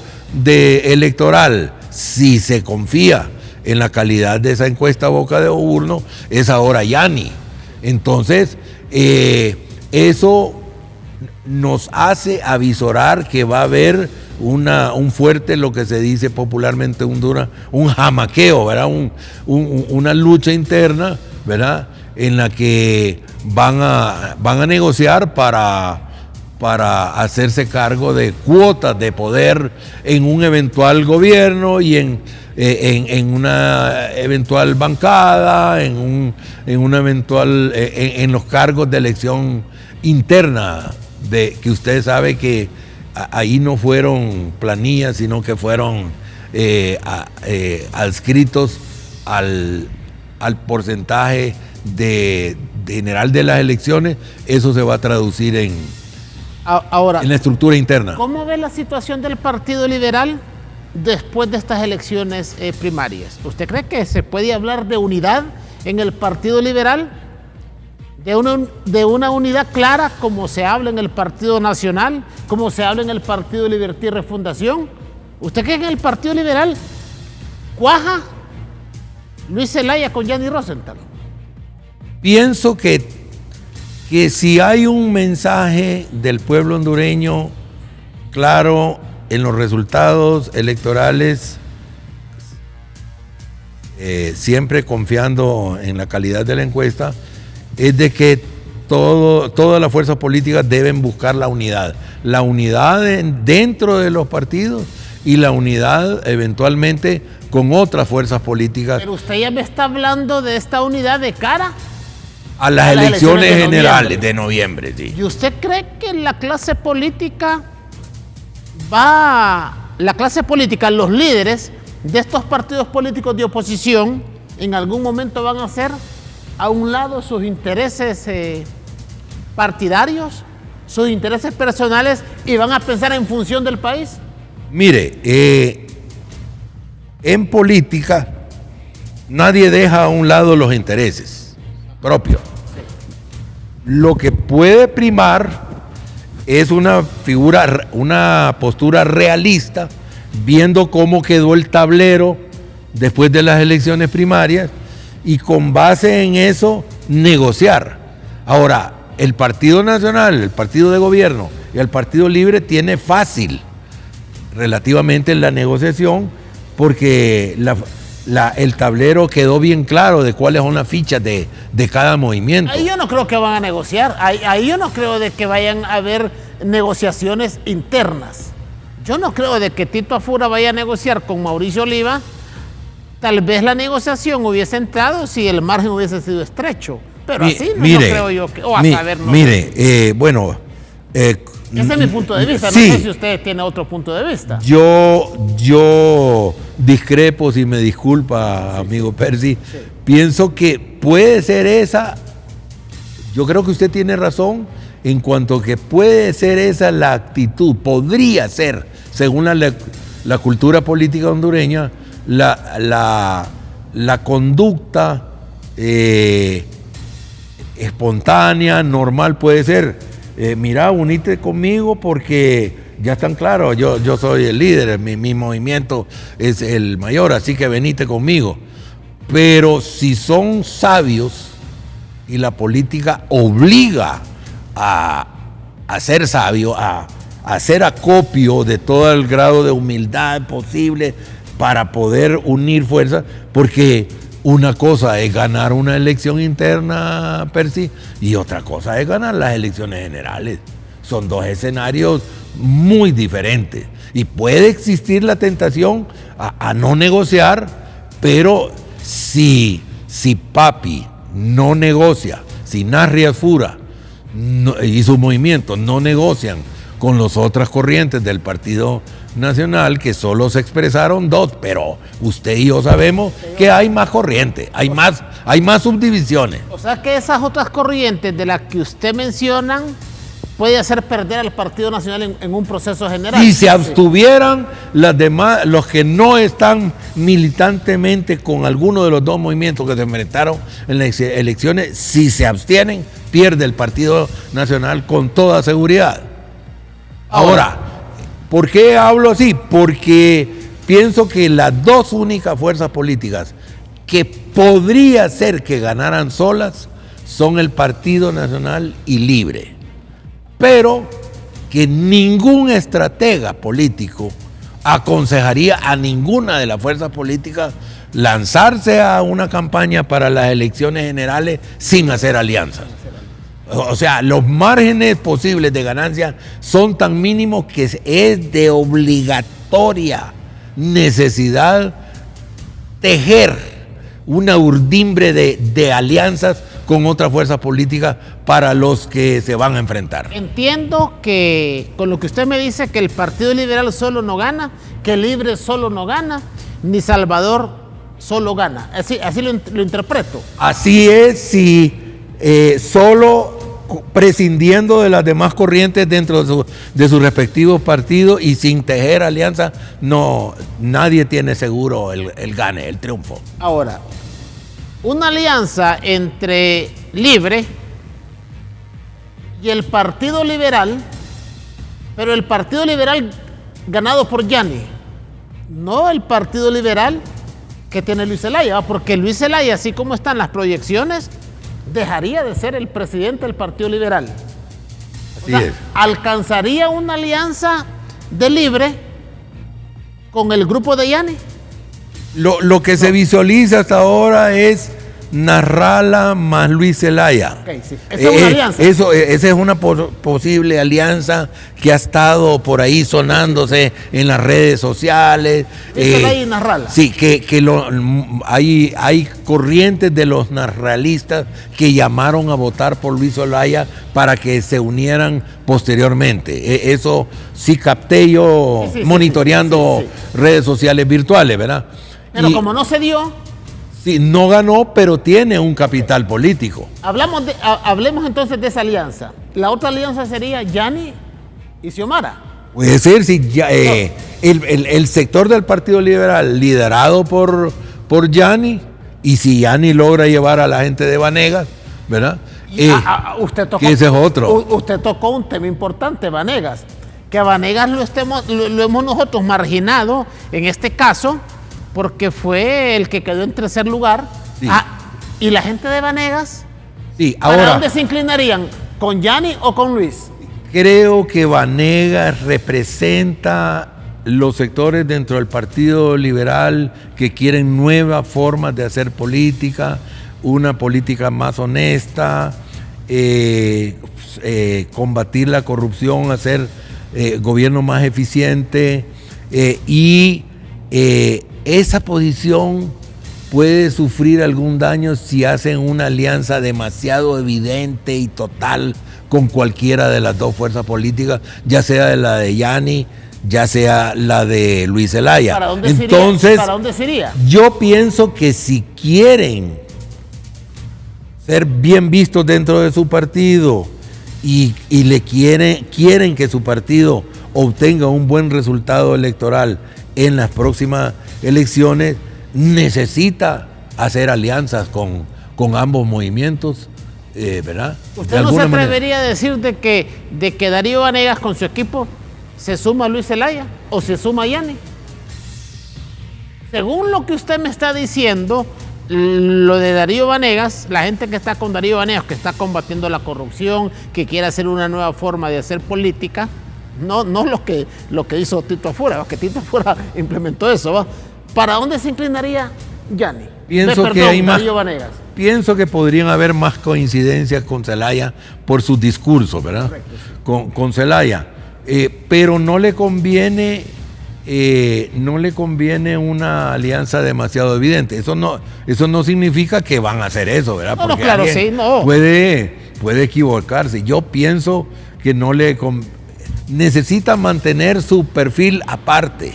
electoral, si se confía en la calidad de esa encuesta boca de urno, es ahora Yani. Entonces, eso nos hace avisorar que va a haber un fuerte, lo que se dice popularmente en Honduras, un jamaqueo, ¿verdad? Una lucha interna, ¿verdad? En la que van a negociar para hacerse cargo de cuotas de poder en un eventual gobierno y en una eventual bancada, en los cargos de elección interna, que usted sabe que ahí no fueron planillas, sino que fueron adscritos al porcentaje de general de las elecciones. Eso se va a traducir en la estructura interna. ¿Cómo ve la situación del Partido Liberal después de estas elecciones primarias? ¿Usted cree que se puede hablar de unidad en el Partido Liberal? De una unidad clara, como se habla en el Partido Nacional, como se habla en el Partido Libertad y Refundación. ¿Usted cree que en el Partido Liberal cuaja Luis Zelaya con Yani Rosenthal? Pienso que si hay un mensaje del pueblo hondureño claro en los resultados electorales, siempre confiando en la calidad de la encuesta, es de que todas las fuerzas políticas deben buscar la unidad dentro de los partidos y la unidad eventualmente con otras fuerzas políticas. Pero usted ya me está hablando de esta unidad de cara a las elecciones generales de noviembre. Sí. ¿Y usted cree que la clase política, los líderes de estos partidos políticos de oposición, en algún momento van a hacer a un lado sus intereses partidarios, sus intereses personales, y van a pensar en función del país? Mire, en política nadie deja a un lado los intereses propios. Lo que puede primar es una postura realista, viendo cómo quedó el tablero después de las elecciones primarias, y con base en eso negociar. Ahora, el Partido Nacional, el Partido de Gobierno y el Partido Libre tiene fácil relativamente en la negociación, porque el tablero quedó bien claro de cuáles son las fichas de cada movimiento. Ahí yo no creo que van a negociar, ahí yo no creo de que vayan a haber negociaciones internas. Yo no creo de que Tito Afura vaya a negociar con Mauricio Oliva. Tal vez la negociación hubiese entrado si el margen hubiese sido estrecho, pero así no creo yo que... Bueno... ese es mi punto de vista, sí. No sé si usted tiene otro punto de vista. Yo discrepo, si me disculpa, amigo Percy. Sí. Pienso que puede ser esa, yo creo que usted tiene razón en cuanto que puede ser esa la actitud, podría ser, según la cultura política hondureña, la conducta espontánea, normal puede ser. Mira, unite conmigo porque ya están claros, yo soy el líder, mi movimiento es el mayor, así que venite conmigo. Pero si son sabios y la política obliga a ser sabio, a hacer acopio de todo el grado de humildad posible para poder unir fuerzas, porque una cosa es ganar una elección interna, Percy, y otra cosa es ganar las elecciones generales. Son dos escenarios muy diferentes. Y puede existir la tentación a no negociar, pero si si Papi no negocia, si Narri Fura y sus movimientos no negocian con las otras corrientes del Partido Nacional, que solo se expresaron dos, pero usted y yo sabemos que hay más corrientes, hay más subdivisiones. O sea que esas otras corrientes de las que usted menciona puede hacer perder al Partido Nacional en un proceso general. Si se abstuvieran las demás, los que no están militantemente con alguno de los dos movimientos que se enfrentaron en las elecciones, si se abstienen, pierde el Partido Nacional con toda seguridad. Ahora, ¿por qué hablo así? Porque pienso que las dos únicas fuerzas políticas que podría ser que ganaran solas son el Partido Nacional y Libre, pero que ningún estratega político aconsejaría a ninguna de las fuerzas políticas lanzarse a una campaña para las elecciones generales sin hacer alianzas. O sea, los márgenes posibles de ganancia son tan mínimos que es de obligatoria necesidad tejer una urdimbre de alianzas con otras fuerzas políticas para los que se van a enfrentar. Entiendo que con lo que usted me dice que el Partido Liberal solo no gana, que Libre solo no gana, ni Salvador solo gana. Así lo interpreto. Así es, si solo prescindiendo de las demás corrientes dentro de sus respectivos partidos y sin tejer alianza, no, nadie tiene seguro el gane, el triunfo. Ahora, una alianza entre Libre y el Partido Liberal, pero el Partido Liberal ganado por Yanni, no el Partido Liberal que tiene Luis Zelaya, porque Luis Zelaya, así como están las proyecciones, dejaría de ser el presidente del Partido Liberal. Así es. ¿Alcanzaría una alianza de Libre con el grupo de Yanni? Lo que se visualiza hasta ahora es Narrala más Luis Zelaya. Okay, sí. Esa es una alianza. Esa es una posible alianza que ha estado por ahí sonándose en las redes sociales. Zelaya y Narrala. Sí, hay corrientes de los narralistas que llamaron a votar por Luis Zelaya para que se unieran posteriormente. Eso sí capté yo monitoreando redes sociales virtuales, ¿verdad? Pero como no se dio. Sí, no ganó, pero tiene un capital político. Hablemos entonces de esa alianza. La otra alianza sería Yanni y Xiomara. Puede ser, si el sector del Partido Liberal liderado por Yanni, y si Yanni logra llevar a la gente de Vanegas, ¿verdad? Usted tocó, ese es otro. Usted tocó un tema importante, Vanegas. Que a Vanegas lo hemos nosotros marginado en este caso, porque fue el que quedó en tercer lugar. Sí. Y la gente de Vanegas, sí, ¿para dónde se inclinarían? ¿Con Yanni o con Luis? Creo que Vanegas representa los sectores dentro del Partido Liberal que quieren nuevas formas de hacer política, una política más honesta, combatir la corrupción, hacer gobierno más eficiente, y esa posición puede sufrir algún daño si hacen una alianza demasiado evidente y total con cualquiera de las dos fuerzas políticas, ya sea la de Yanni, ya sea la de Luis Zelaya. ¿Para dónde sería? Yo pienso que si quieren ser bien vistos dentro de su partido y quieren que su partido obtenga un buen resultado electoral en las próximas elecciones, necesita hacer alianzas con ambos movimientos, ¿verdad? ¿Usted no se atrevería a decir de que Darío Vanegas con su equipo se suma a Luis Zelaya o se suma a Yanni? Según lo que usted me está diciendo, lo de Darío Vanegas, la gente que está con Darío Vanegas, que está combatiendo la corrupción, que quiere hacer una nueva forma de hacer política, no lo que hizo Tito Afura, que Tito Afura implementó eso, ¿va? ¿Para dónde se inclinaría Yanni? Darío Vanegas. Pienso que podrían haber más coincidencias con Zelaya por sus discursos, ¿verdad? Correcto, sí. Con Zelaya. Pero no le conviene no le conviene una alianza demasiado evidente. Eso no significa que van a hacer eso, ¿verdad? No, porque claro, sí, no. puede equivocarse. Yo pienso que necesita mantener su perfil aparte.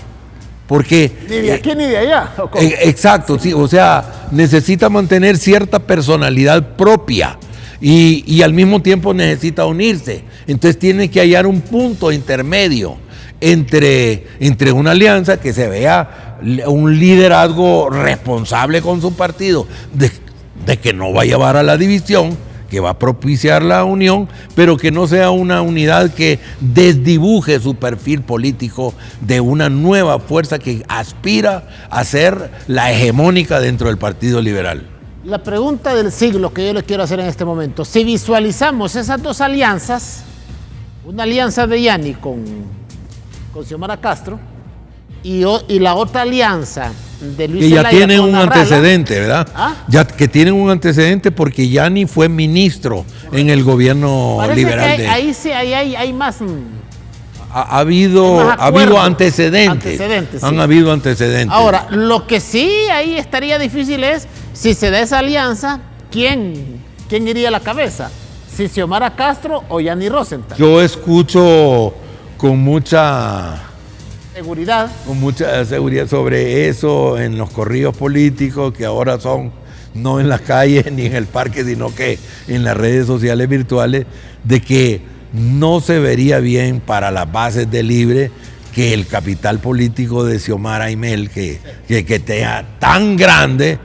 Porque ni de aquí ni de allá. exacto, sí, o sea, necesita mantener cierta personalidad propia y al mismo tiempo necesita unirse. Entonces tiene que hallar un punto intermedio entre una alianza que se vea un liderazgo responsable con su partido, de que no va a llevar a la división, que va a propiciar la unión, pero que no sea una unidad que desdibuje su perfil político de una nueva fuerza que aspira a ser la hegemónica dentro del Partido Liberal. La pregunta del siglo que yo le quiero hacer en este momento, si visualizamos esas dos alianzas, una alianza de Yanni con Xiomara Castro y la otra alianza de Luis que ya Zelaya tienen con un Narrala, antecedente, ¿verdad? Ya que tienen un antecedente porque Yanni fue ministro en el gobierno parece liberal. Que ahí sí hay más. Ha habido antecedentes. Sí. Han habido antecedentes. Ahora, lo que sí ahí estaría difícil es, si se da esa alianza, ¿quién iría a la cabeza? Si Xiomara Castro o Yanni Rosenthal. Yo escucho con mucha seguridad sobre eso en los corrillos políticos, que ahora son no en las calles ni en el parque, sino que en las redes sociales virtuales, de que no se vería bien para las bases de Libre que el capital político de Xiomara Aimel, que sea tan grande,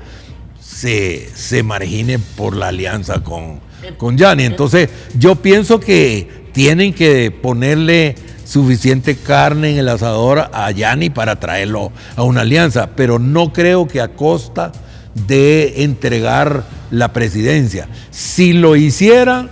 se margine por la alianza con Yanni. Entonces yo pienso que tienen que ponerle suficiente carne en el asador a Yanni para traerlo a una alianza, pero no creo que a costa de entregar la presidencia. Si lo hiciera,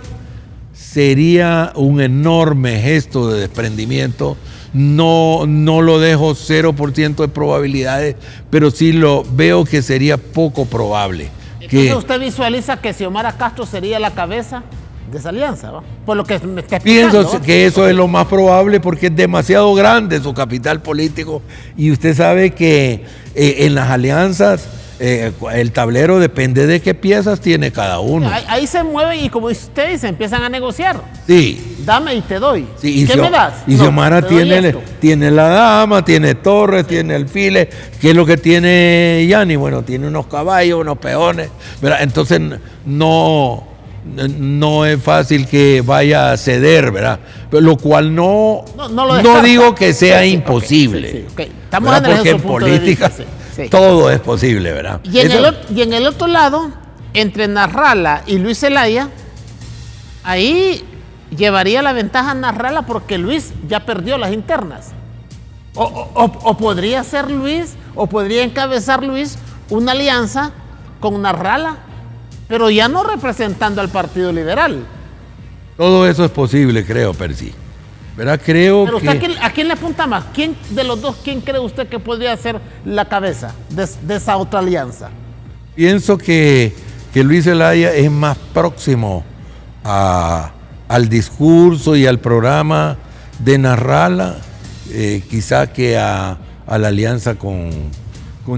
sería un enorme gesto de desprendimiento. No lo dejo 0% de probabilidades, pero sí lo veo que sería poco probable. Entonces usted visualiza que Xiomara Castro sería la cabeza de esa alianza, ¿no? Por lo que me está explicando. Pienso que eso es lo más probable porque es demasiado grande su capital político y usted sabe que en las alianzas el tablero depende de qué piezas tiene cada uno. Ahí se mueve y como usted dice, empiezan a negociar. Sí. Dame y te doy. Sí, ¿Qué me das? Y Xiomara tiene la dama, tiene torres, tiene alfiles. ¿Qué es lo que tiene Yanni? Bueno, tiene unos caballos, unos peones, ¿verdad? Entonces no es fácil que vaya a ceder, ¿verdad? Pero lo cual no digo que sea imposible. Okay. Estamos porque en política todo es posible, ¿verdad? Y en el otro lado, entre Narrala y Luis Zelaya, ahí llevaría la ventaja Narrala porque Luis ya perdió las internas. O podría ser Luis, o podría encabezar Luis una alianza con Narrala, pero ya no representando al Partido Liberal. Todo eso es posible, creo, Percy. ¿Verdad? Creo pero que... usted, ¿a quién le apunta más? ¿Quién de los dos, quién cree usted que podría ser la cabeza de esa otra alianza? Pienso que Luis Zelaya es más próximo al discurso y al programa de Narrala, quizá que a la alianza con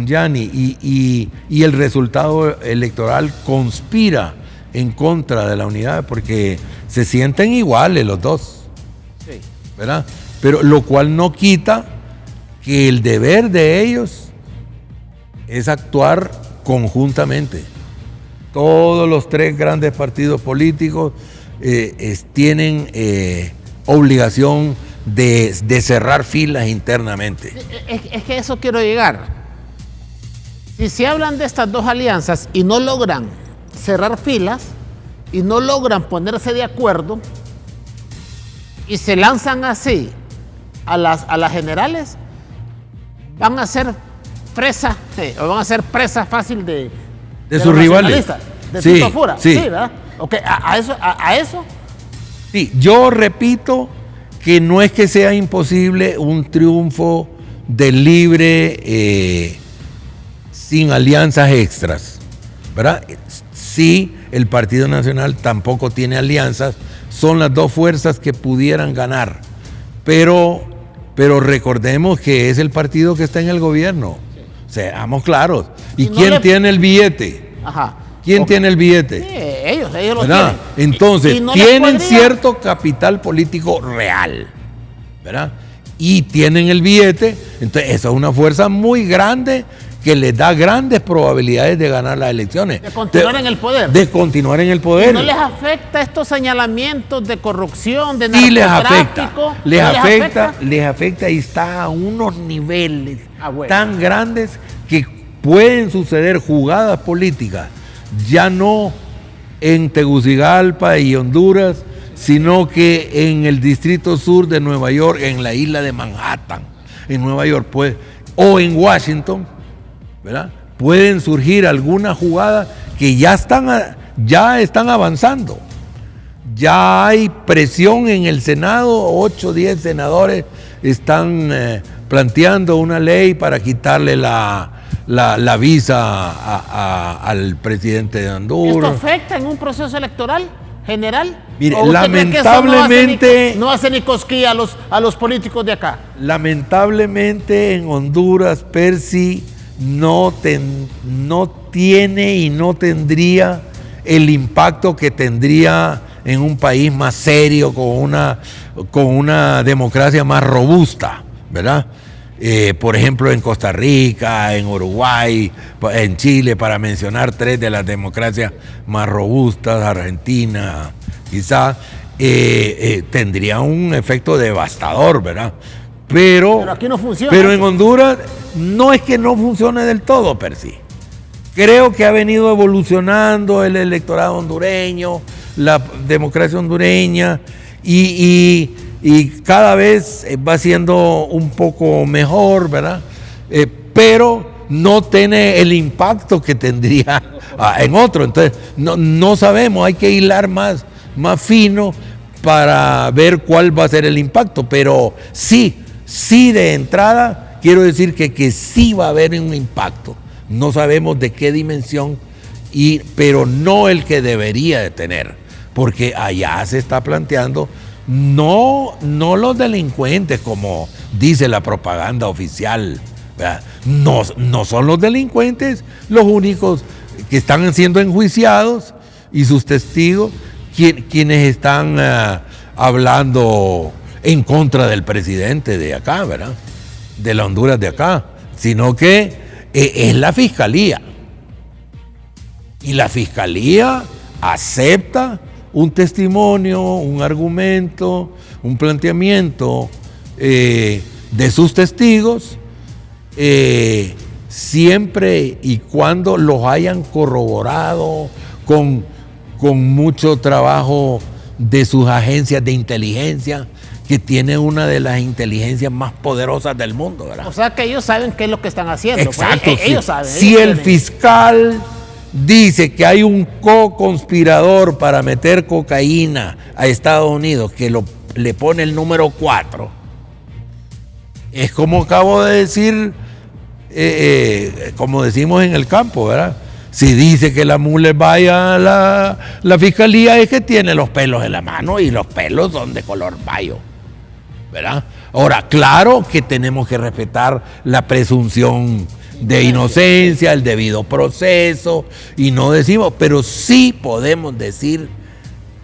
Yanni, y el resultado electoral conspira en contra de la unidad porque se sienten iguales los dos. Sí. ¿Verdad? Pero lo cual no quita que el deber de ellos es actuar conjuntamente. Todos los tres grandes partidos políticos tienen obligación de cerrar filas internamente. Es que a eso quiero llegar. Si se hablan de estas dos alianzas y no logran cerrar filas y no logran ponerse de acuerdo y se lanzan así a las generales, van a ser presa o van a ser presa fácil de sus rivales. De sí, Fuera. Sí. Sí, ¿verdad? Okay, a eso. Sí, yo repito que no es que sea imposible un triunfo del Libre sin alianzas extras, ¿verdad? Sí, el Partido Nacional tampoco tiene alianzas, son las dos fuerzas que pudieran ganar, pero pero recordemos que es el partido que está en el gobierno. Seamos claros. ¿Y no quién tiene el billete? Ajá. ¿Quién tiene el billete? Sí, ellos lo ¿verdad? tienen. Entonces, ¿Y no tienen les podría? cierto capital político real, ¿verdad? Y tienen el billete, entonces esa es una fuerza muy grande que les da grandes probabilidades de ganar las elecciones. De continuar en el poder. De continuar en el poder. ¿Y no les afecta estos señalamientos de corrupción, de Sí narcotráfico? les afecta, les afecta y está a unos niveles tan grandes que pueden suceder jugadas políticas, ya no en Tegucigalpa y Honduras, sino que en el Distrito Sur de Nueva York, en la isla de Manhattan, en Nueva York, pues, o en Washington, ¿verdad? Pueden surgir algunas jugadas que ya están avanzando. Ya hay presión en el Senado, 8 o 10 senadores están planteando una ley para quitarle la visa al presidente de Honduras. ¿Esto afecta en un proceso electoral general? Mire, ¿O usted lamentablemente cree que eso no hace ni cosquilla a los políticos de acá? Lamentablemente en Honduras, Percy, no tiene y no tendría el impacto que tendría en un país más serio, con una democracia más robusta, ¿verdad? Por ejemplo, en Costa Rica, en Uruguay, en Chile, para mencionar 3 de las democracias más robustas, Argentina, quizá, tendría un efecto devastador, ¿verdad? Pero aquí no funciona. Pero en Honduras no es que no funcione del todo, Percy. Creo que ha venido evolucionando el electorado hondureño, la democracia hondureña, y cada vez va siendo un poco mejor, ¿verdad? Pero no tiene el impacto que tendría en otro. Entonces, no sabemos, hay que hilar más fino para ver cuál va a ser el impacto. Pero sí de entrada, quiero decir que sí va a haber un impacto. No sabemos de qué dimensión, pero no el que debería de tener, porque allá se está planteando no los delincuentes, como dice la propaganda oficial, ¿verdad? No son los delincuentes los únicos que están siendo enjuiciados y sus testigos quienes están hablando en contra del presidente de acá, ¿verdad? De la Honduras de acá, sino que es la fiscalía. Y la fiscalía acepta un testimonio, un argumento, un planteamiento de sus testigos, siempre y cuando los hayan corroborado con mucho trabajo de sus agencias de inteligencia, que tiene una de las inteligencias más poderosas del mundo, ¿verdad? O sea que ellos saben qué es lo que están haciendo. Exacto. Pues, ellos saben. Si el fiscal dice que hay un co-conspirador para meter cocaína a Estados Unidos, que le pone el número 4, es como acabo de decir, como decimos en el campo, ¿verdad? Si dice que la mule vaya a la fiscalía, es que tiene los pelos en la mano y los pelos son de color bayo, ¿verdad? Ahora, claro que tenemos que respetar la presunción de inocencia, el debido proceso, y no decimos, pero sí podemos decir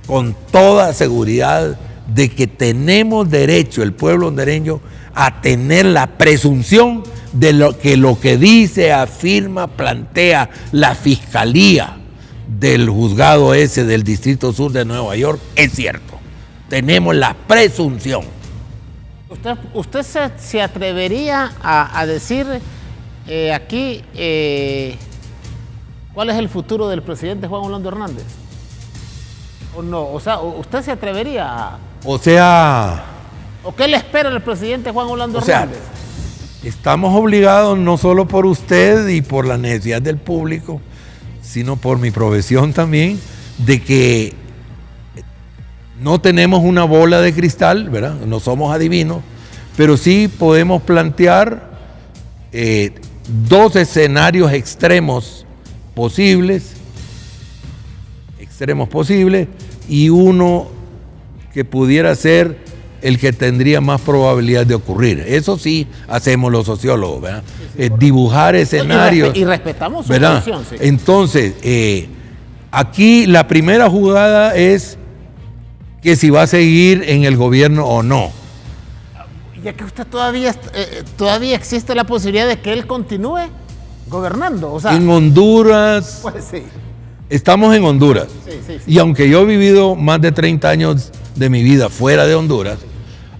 con toda seguridad de que tenemos derecho, el pueblo hondureño, a tener la presunción de lo que dice, afirma, plantea la fiscalía del juzgado ese del Distrito Sur de Nueva York, es cierto. Tenemos la presunción. ¿Usted se atrevería a decir aquí cuál es el futuro del presidente Juan Orlando Hernández? ¿O no? O sea, ¿usted se atrevería a...? ¿O qué le espera al presidente Juan Orlando Hernández? Estamos obligados, no solo por usted y por la necesidad del público, sino por mi profesión también, de que no tenemos una bola de cristal, ¿verdad? No somos adivinos, pero sí podemos plantear 2 escenarios extremos posibles, y uno que pudiera ser el que tendría más probabilidad de ocurrir. Eso sí hacemos los sociólogos, ¿verdad? Dibujar escenarios. Y respetamos su ¿verdad? posición, sí. Entonces, aquí la primera jugada es que si va a seguir en el gobierno o no. Ya que usted todavía existe la posibilidad de que él continúe gobernando. O sea, En Honduras, pues sí. estamos en Honduras. Sí. Y aunque yo he vivido más de 30 años de mi vida fuera de Honduras,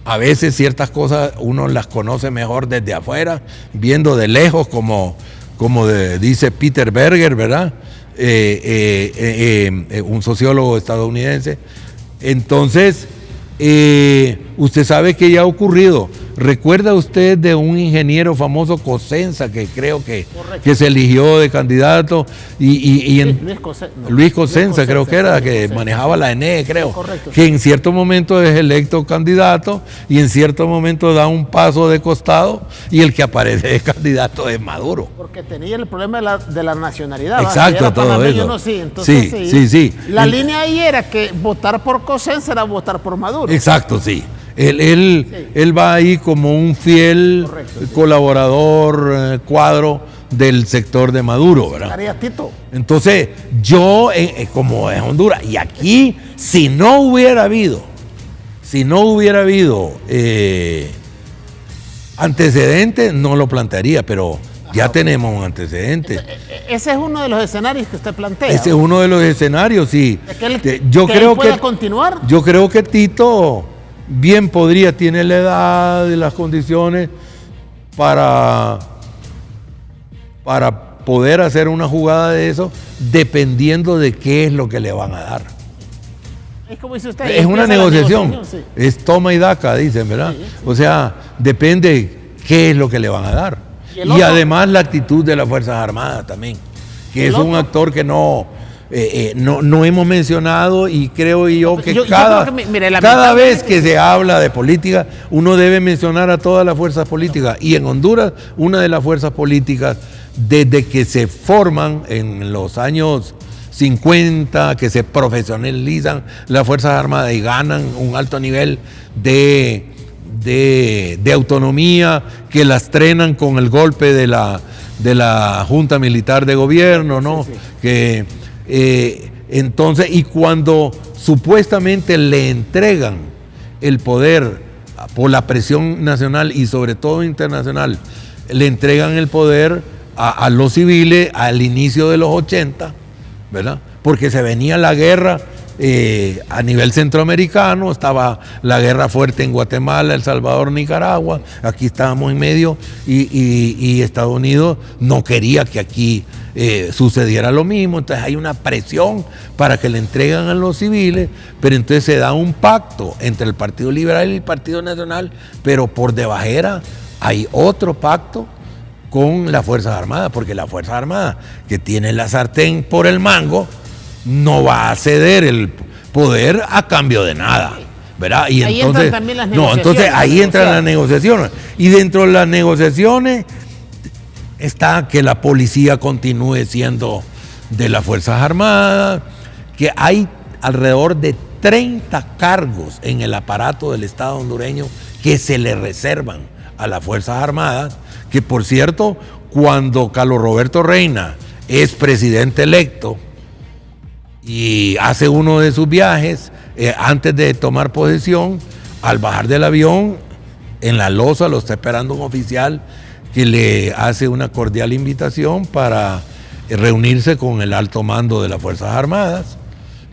a veces ciertas cosas uno las conoce mejor desde afuera, viendo de lejos, como dice Peter Berger, ¿verdad? Un sociólogo estadounidense. Entonces, usted sabe que ya ha ocurrido. ¿Recuerda usted de un ingeniero famoso, Cosenza, que creo que se eligió de candidato? Luis Cosenza, creo que era, que manejaba la ENE, creo. Correcto. Que en cierto momento es electo candidato y en cierto momento da un paso de costado y el que aparece de candidato es Maduro. Porque tenía el problema de la nacionalidad. Exacto, era todo panameño, eso. no, sí. Entonces, Sí. La línea ahí era que votar por Cosenza era votar por Maduro. Exacto, sí. Él va ahí como un fiel colaborador, cuadro del sector de Maduro, ¿verdad? Tito. Entonces, yo, como en Honduras, y aquí, si no hubiera habido antecedentes, no lo plantearía, pero ya tenemos un antecedente. Ese es uno de los escenarios que usted plantea. Ese es uno de los escenarios, sí. Yo creo que continuar. Yo creo que Tito bien podría, tiene la edad y las condiciones para poder hacer una jugada de eso, dependiendo de qué es lo que le van a dar. Es como dice usted. Es una negociación. Sí. Es toma y daca, dicen, ¿verdad? Sí. O sea, depende qué es lo que le van a dar. Y además la actitud de las Fuerzas Armadas también, que es un actor que no hemos mencionado, y creo yo que cada vez que se habla de política, uno debe mencionar a todas las fuerzas políticas. Y en Honduras, una de las fuerzas políticas, desde que se forman en los años 50, que se profesionalizan las Fuerzas Armadas y ganan un alto nivel de autonomía, que las trenan con el golpe de la Junta Militar de Gobierno, ¿no? Sí. Que entonces, y cuando supuestamente le entregan el poder por la presión nacional y sobre todo internacional, le entregan el poder a los civiles al inicio de los 80, ¿verdad? Porque se venía la guerra a nivel centroamericano, estaba la guerra fuerte en Guatemala, El Salvador, Nicaragua, aquí estábamos en medio, y Estados Unidos no quería que aquí sucediera lo mismo. Entonces hay una presión para que le entregan a los civiles, pero entonces se da un pacto entre el Partido Liberal y el Partido Nacional, pero por debajera hay otro pacto con las Fuerzas Armadas, porque la Fuerza Armada, que tiene la sartén por el mango, no va a ceder el poder a cambio de nada, ¿verdad? Y ahí entonces, entran también las negociaciones. Entonces ahí entran las negociaciones. Y dentro de las negociaciones está que la policía continúe siendo de las Fuerzas Armadas, que hay alrededor de 30 cargos en el aparato del Estado hondureño que se le reservan a las Fuerzas Armadas, que por cierto, cuando Carlos Roberto Reina es presidente electo y hace uno de sus viajes, antes de tomar posesión, al bajar del avión, en la loza lo está esperando un oficial que le hace una cordial invitación para reunirse con el alto mando de las Fuerzas Armadas,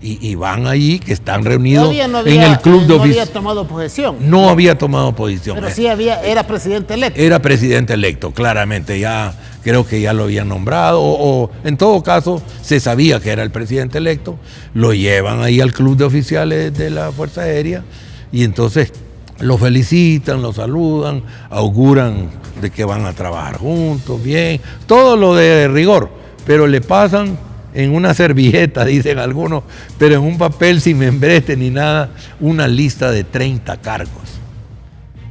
y van allí, que están reunidos en el club de oficiales. No había tomado posesión. No había tomado posición. Pero sí era presidente electo. Era presidente electo, claramente, ya creo que ya lo habían nombrado, o en todo caso se sabía que era el presidente electo. Lo llevan ahí al club de oficiales de la Fuerza Aérea, y entonces lo felicitan, lo saludan, auguran de que van a trabajar juntos, bien, todo lo de rigor, pero le pasan en una servilleta, dicen algunos, pero en un papel sin membrete ni nada, una lista de 30 cargos.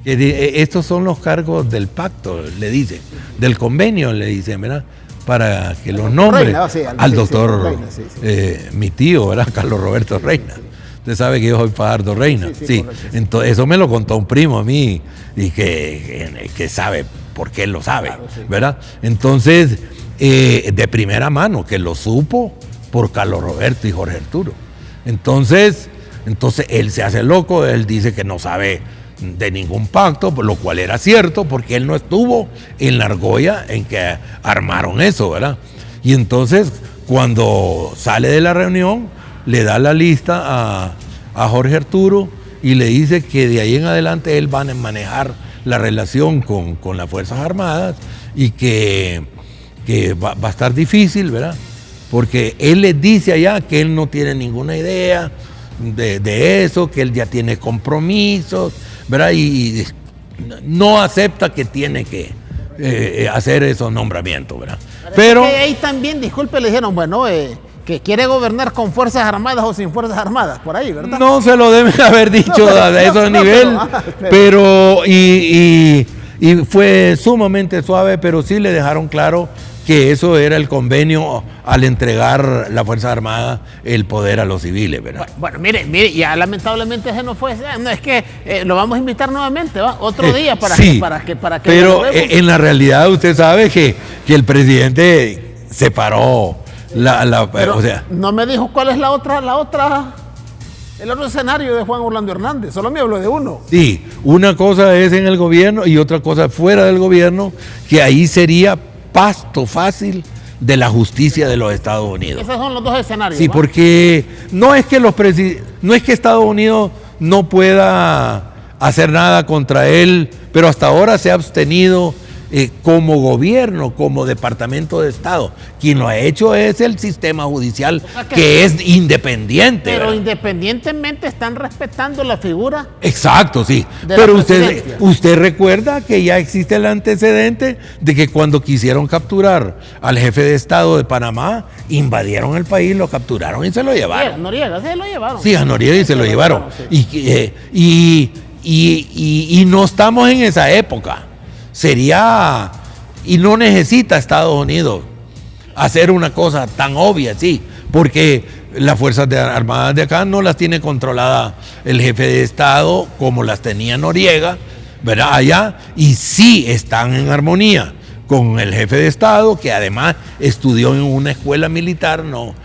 Estos son los cargos del pacto, le dicen, del convenio, le dicen, ¿verdad? Para que los nombres al doctor, mi tío, ¿verdad? Carlos Roberto Reina. Usted sabe que yo soy Fajardo Reina. Sí. Entonces, eso me lo contó un primo a mí y que sabe por qué lo sabe, claro, sí, ¿verdad? Entonces, de primera mano, que lo supo por Carlos Roberto y Jorge Arturo. Entonces él se hace loco, él dice que no sabe de ningún pacto, lo cual era cierto porque él no estuvo en la argolla en que armaron eso, ¿verdad? Y entonces cuando sale de la reunión le da la lista a Jorge Arturo y le dice que de ahí en adelante él va a manejar la relación con las Fuerzas Armadas y que va a estar difícil, ¿verdad? Porque él les dice allá que él no tiene ninguna idea de eso, que él ya tiene compromisos, ¿verdad? Y no acepta que tiene que hacer esos nombramientos, ¿verdad? Pero ahí también, disculpe, le dijeron, bueno, que quiere gobernar con Fuerzas Armadas o sin Fuerzas Armadas, por ahí, ¿verdad? No se lo deben haber dicho a ese nivel, pero fue sumamente suave, pero sí le dejaron claro que eso era el convenio al entregar la Fuerza Armada el poder a los civiles, ¿verdad? Bueno, mire, ya lamentablemente ese no fue, no es que lo vamos a invitar nuevamente, ¿va? Otro día para que pero en la realidad usted sabe que el presidente separó pero o sea, no me dijo cuál es el otro escenario de Juan Orlando Hernández, solo me habló de uno. Sí, una cosa es en el gobierno y otra cosa fuera del gobierno, que ahí sería pasto fácil de la justicia de los Estados Unidos. Esos son los dos escenarios. Sí, ¿va? Porque no es que Estados Unidos no pueda hacer nada contra él, pero hasta ahora se ha abstenido como gobierno, como Departamento de Estado. Quien lo ha hecho es el sistema judicial, que es independiente. Pero ¿verdad? Independientemente están respetando la figura. Exacto, sí. Pero usted recuerda que ya existe el antecedente de que cuando quisieron capturar al jefe de Estado de Panamá, invadieron el país, lo capturaron y se lo llevaron. Noriega, se lo llevaron. Sí, a Noriega y se lo llevaron. Sí. Y no estamos en esa época. Y no necesita Estados Unidos hacer una cosa tan obvia, sí, porque las Fuerzas Armadas de acá no las tiene controladas el jefe de Estado como las tenía Noriega, ¿verdad? Allá, y sí están en armonía con el jefe de Estado, que además estudió en una escuela militar, no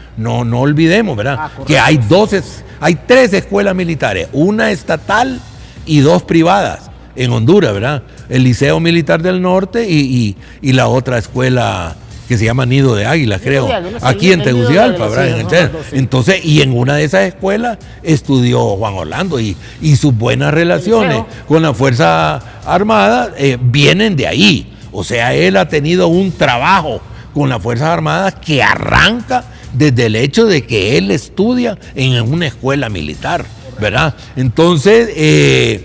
olvidemos, ¿verdad? Que hay 3 escuelas militares, una estatal y 2 privadas en Honduras, ¿verdad? El Liceo Militar del Norte y la otra escuela que se llama Nido de Águila, creo, aquí en Tegucigalpa, ¿verdad? Entonces, y en una de esas escuelas estudió Juan Orlando y sus buenas relaciones con la Fuerza Armada vienen de ahí. O sea, él ha tenido un trabajo con las Fuerzas Armadas que arranca desde el hecho de que él estudia en una escuela militar, ¿verdad? Entonces,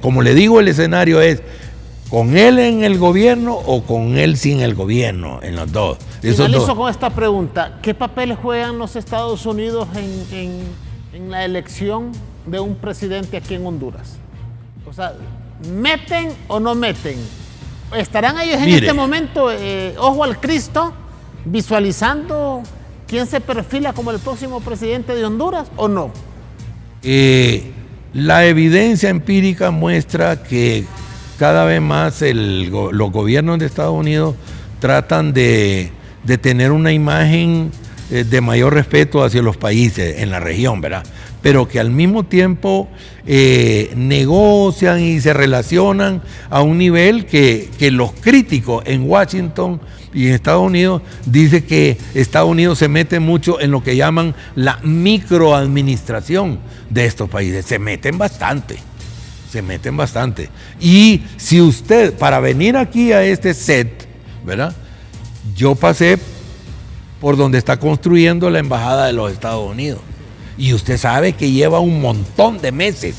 como le digo, el escenario es con él en el gobierno o con él sin el gobierno, en los dos. Finalizo con esta pregunta. ¿Qué papel juegan los Estados Unidos en la elección de un presidente aquí en Honduras? O sea, ¿meten o no meten? ¿Estarán ellos en este momento, ojo al Cristo, visualizando quién se perfila como el próximo presidente de Honduras o no? La evidencia empírica muestra que cada vez más los gobiernos de Estados Unidos tratan de tener una imagen de mayor respeto hacia los países en la región, ¿verdad? Pero que al mismo tiempo negocian y se relacionan a un nivel que los críticos en Washington y en Estados Unidos dicen que Estados Unidos se mete mucho en lo que llaman la microadministración de estos países. Se meten bastante. Y si usted, para venir aquí a este set, ¿verdad? Yo pasé por donde está construyendo la embajada de los Estados Unidos. Y usted sabe que lleva un montón de meses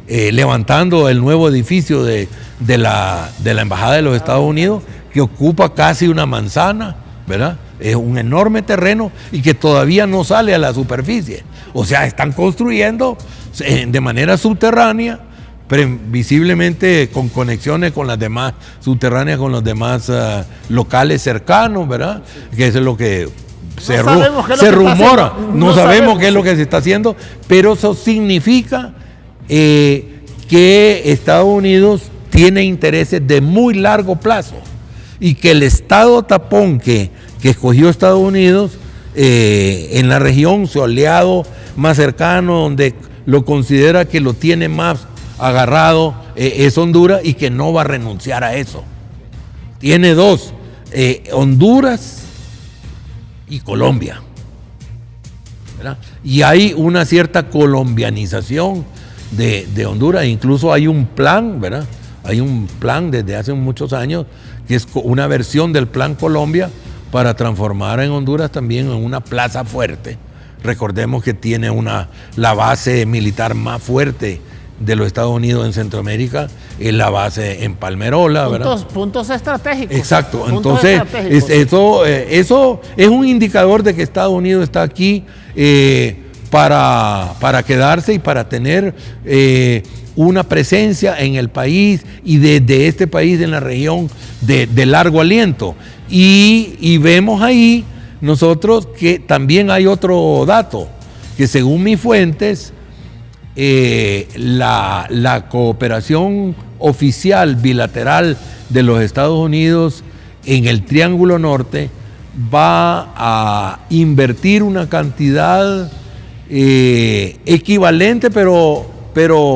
levantando el nuevo edificio de la embajada de los Estados Unidos, que ocupa casi una manzana, ¿verdad? Es un enorme terreno y que todavía no sale a la superficie. O sea, están construyendo de manera subterránea, visiblemente con conexiones con las demás subterráneas, con los demás locales cercanos, ¿verdad? Que eso es lo que se rumora, no sabemos qué es lo que se está haciendo, pero eso significa que Estados Unidos tiene intereses de muy largo plazo y que el estado tapón que escogió Estados Unidos en la región, su aliado más cercano, donde lo considera que lo tiene más agarrado, es Honduras, y que no va a renunciar a eso. Tiene dos, Honduras y Colombia, ¿verdad? Y hay una cierta colombianización de Honduras, incluso hay un plan, ¿verdad? Hay un plan desde hace muchos años que es una versión del Plan Colombia para transformar en Honduras también en una plaza fuerte. Recordemos que tiene la base militar más fuerte de los Estados Unidos en Centroamérica, es la base en Palmerola, ¿verdad? Puntos estratégicos. Exacto, entonces eso es un indicador de que Estados Unidos está aquí para quedarse y para tener una presencia en el país y desde este país en la región de largo aliento. Y vemos ahí nosotros que también hay otro dato, que según mis fuentes, la cooperación oficial bilateral de los Estados Unidos en el Triángulo Norte va a invertir una cantidad equivalente, pero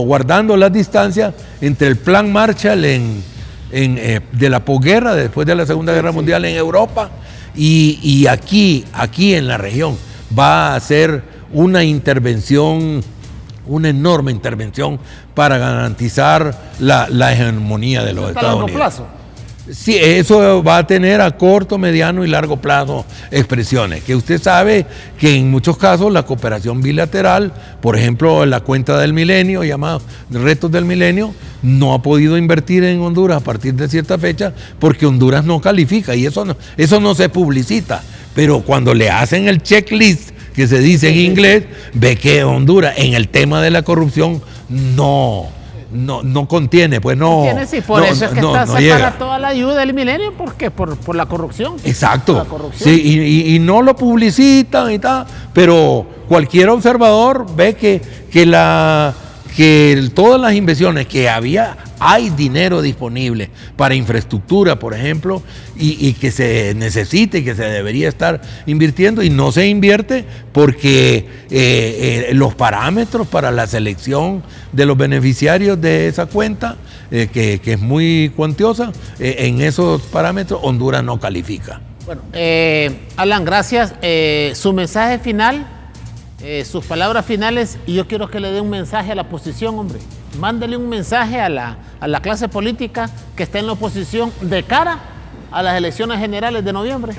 guardando las distancias entre el Plan Marshall de la posguerra, después de la Segunda Guerra Mundial en Europa, y aquí en la región va a hacer una intervención, una enorme intervención para garantizar la hegemonía de los Estados Unidos. Plazo. Sí, eso va a tener a corto, mediano y largo plazo expresiones, que usted sabe que en muchos casos la cooperación bilateral, por ejemplo la cuenta del milenio, llamada Retos del Milenio, no ha podido invertir en Honduras a partir de cierta fecha porque Honduras no califica y eso no se publicita, pero cuando le hacen el checklist que se dice en inglés, ve que Honduras en el tema de la corrupción no contiene, pues no. Contiene, sí, por eso es que no se llega. paga toda la ayuda del milenio, ¿por qué? Por la corrupción. Exacto. La corrupción. Sí, y no lo publicitan y tal, pero cualquier observador ve que todas las inversiones que hay dinero disponible para infraestructura, por ejemplo, y que se necesite y que se debería estar invirtiendo y no se invierte porque los parámetros para la selección de los beneficiarios de esa cuenta, que es muy cuantiosa, en esos parámetros Honduras no califica. Bueno, Alan, gracias. Su mensaje final, sus palabras finales, y yo quiero que le dé un mensaje a la oposición, hombre. Mándele un mensaje a la clase política que está en la oposición de cara a las elecciones generales de noviembre.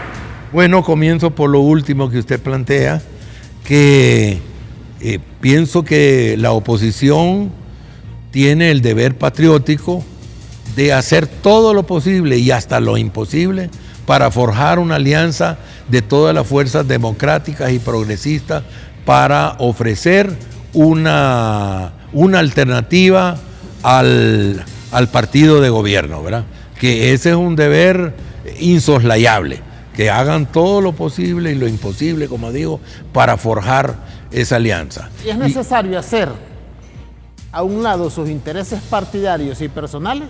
Bueno, comienzo por lo último que usted plantea, que pienso que la oposición tiene el deber patriótico de hacer todo lo posible y hasta lo imposible para forjar una alianza de todas las fuerzas democráticas y progresistas para ofrecer una alternativa al partido de gobierno, ¿verdad? Que ese es un deber insoslayable, que hagan todo lo posible y lo imposible, como digo, para forjar esa alianza. ¿Y es necesario hacer a un lado sus intereses partidarios y personales?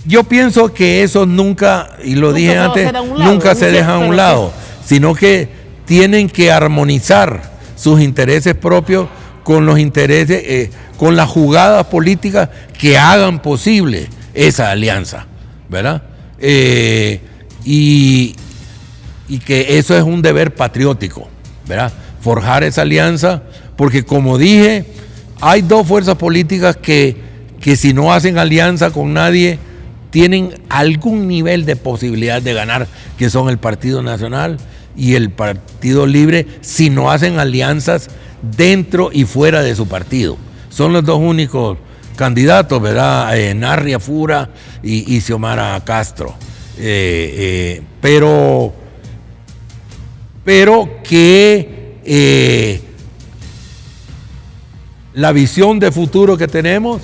Yo pienso que eso nunca, y lo dije antes, nunca se deja a un lado, sino que tienen que armonizar sus intereses propios con los intereses, con las jugadas políticas que hagan posible esa alianza, ¿verdad? Y que eso es un deber patriótico, ¿verdad? Forjar esa alianza, porque como dije, hay dos fuerzas políticas que si no hacen alianza con nadie, tienen algún nivel de posibilidad de ganar, que son el Partido Nacional y el Partido Libre, si no hacen alianzas dentro y fuera de su partido. Son los dos únicos candidatos, ¿verdad? Narria Fura y Xiomara Castro. Pero que la visión de futuro que tenemos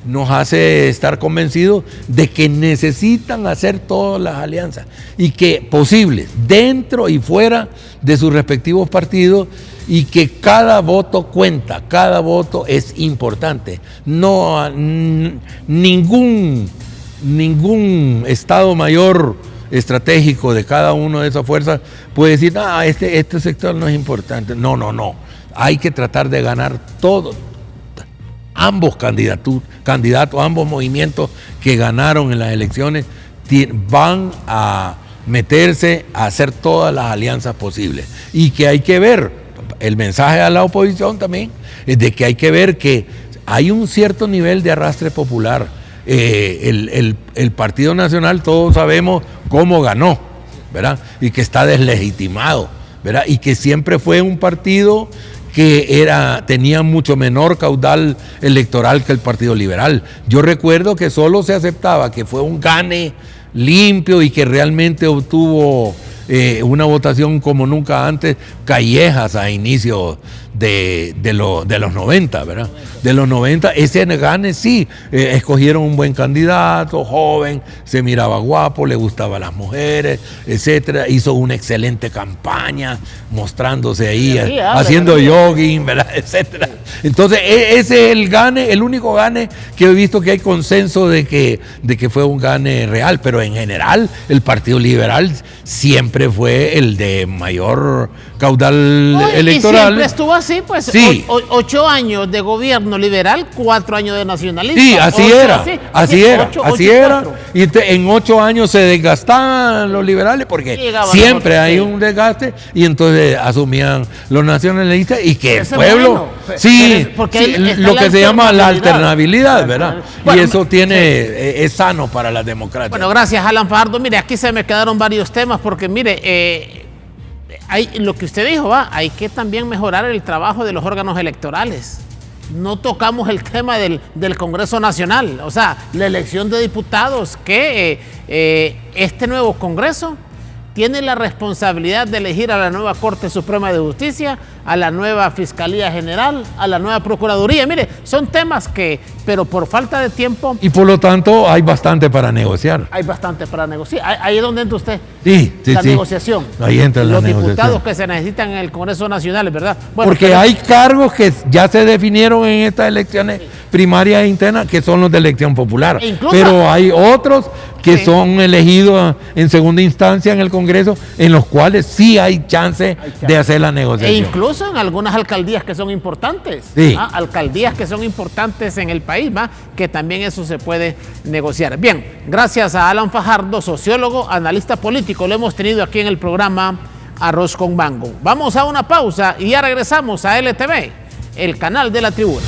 nos hace estar convencidos de que necesitan hacer todas las alianzas y que posibles, dentro y fuera de sus respectivos partidos, y que cada voto cuenta, cada voto es importante. No, ningún Estado Mayor estratégico de cada una de esas fuerzas puede decir, este sector no es importante. No. Hay que tratar de ganar todo. Ambos candidatos, ambos movimientos que ganaron en las elecciones van a meterse a hacer todas las alianzas posibles. Y que hay que ver, el mensaje a la oposición también, es de que hay que ver que hay un cierto nivel de arrastre popular. El Partido Nacional, todos sabemos cómo ganó, ¿verdad? Y que está deslegitimado, ¿verdad? Y que siempre fue un partido que tenía mucho menor caudal electoral que el Partido Liberal. Yo recuerdo que solo se aceptaba que fue un gane limpio y que realmente obtuvo una votación como nunca antes, Callejas a inicio de los 90, ¿verdad? De los 90, ese gane sí, escogieron un buen candidato, joven, se miraba guapo, le gustaban las mujeres, etcétera, hizo una excelente campaña, mostrándose ahí, haciendo jogging, ¿verdad? Etcétera. Entonces, ese es el gane, el único gane que he visto que hay consenso de que fue un gane real, pero en general, el Partido Liberal siempre fue el de mayor caudal electoral. Y siempre estuvo así, pues, sí. 8 años de gobierno liberal, 4 años de nacionalismo. Sí, así era. Y en 8 años se desgastaban los liberales porque siempre hay un desgaste, y entonces asumían los nacionalistas y que el pueblo, lo que se llama la alternabilidad, ¿verdad? Bueno, y eso es sano para la democracia. Bueno, gracias, Alan Fajardo. Mire, aquí se me quedaron varios temas porque, mire, lo que usted dijo, hay que también mejorar el trabajo de los órganos electorales. No tocamos el tema del Congreso Nacional, o sea, la elección de diputados, que este nuevo Congreso tiene la responsabilidad de elegir a la nueva Corte Suprema de Justicia, a la nueva Fiscalía General, a la nueva Procuraduría. Mire, son temas pero por falta de tiempo... Y por lo tanto hay bastante para negociar. Hay bastante para negociar. Ahí es donde entra usted. Sí, la negociación. Ahí entra la negociación. Los diputados que se necesitan en el Congreso Nacional, ¿verdad? Bueno, porque hay cargos que ya se definieron en estas elecciones primarias e internas, que son los de elección popular. Pero hay otros que son elegidos en segunda instancia en el Congreso, en los cuales sí hay chance de hacer la negociación. E incluso en algunas alcaldías que son importantes, alcaldías que son importantes en el país, que también eso se puede negociar. Bien, gracias a Alan Fajardo, sociólogo, analista político, lo hemos tenido aquí en el programa Arroz con Mango. Vamos a una pausa y ya regresamos a LTV, el canal de la tribuna.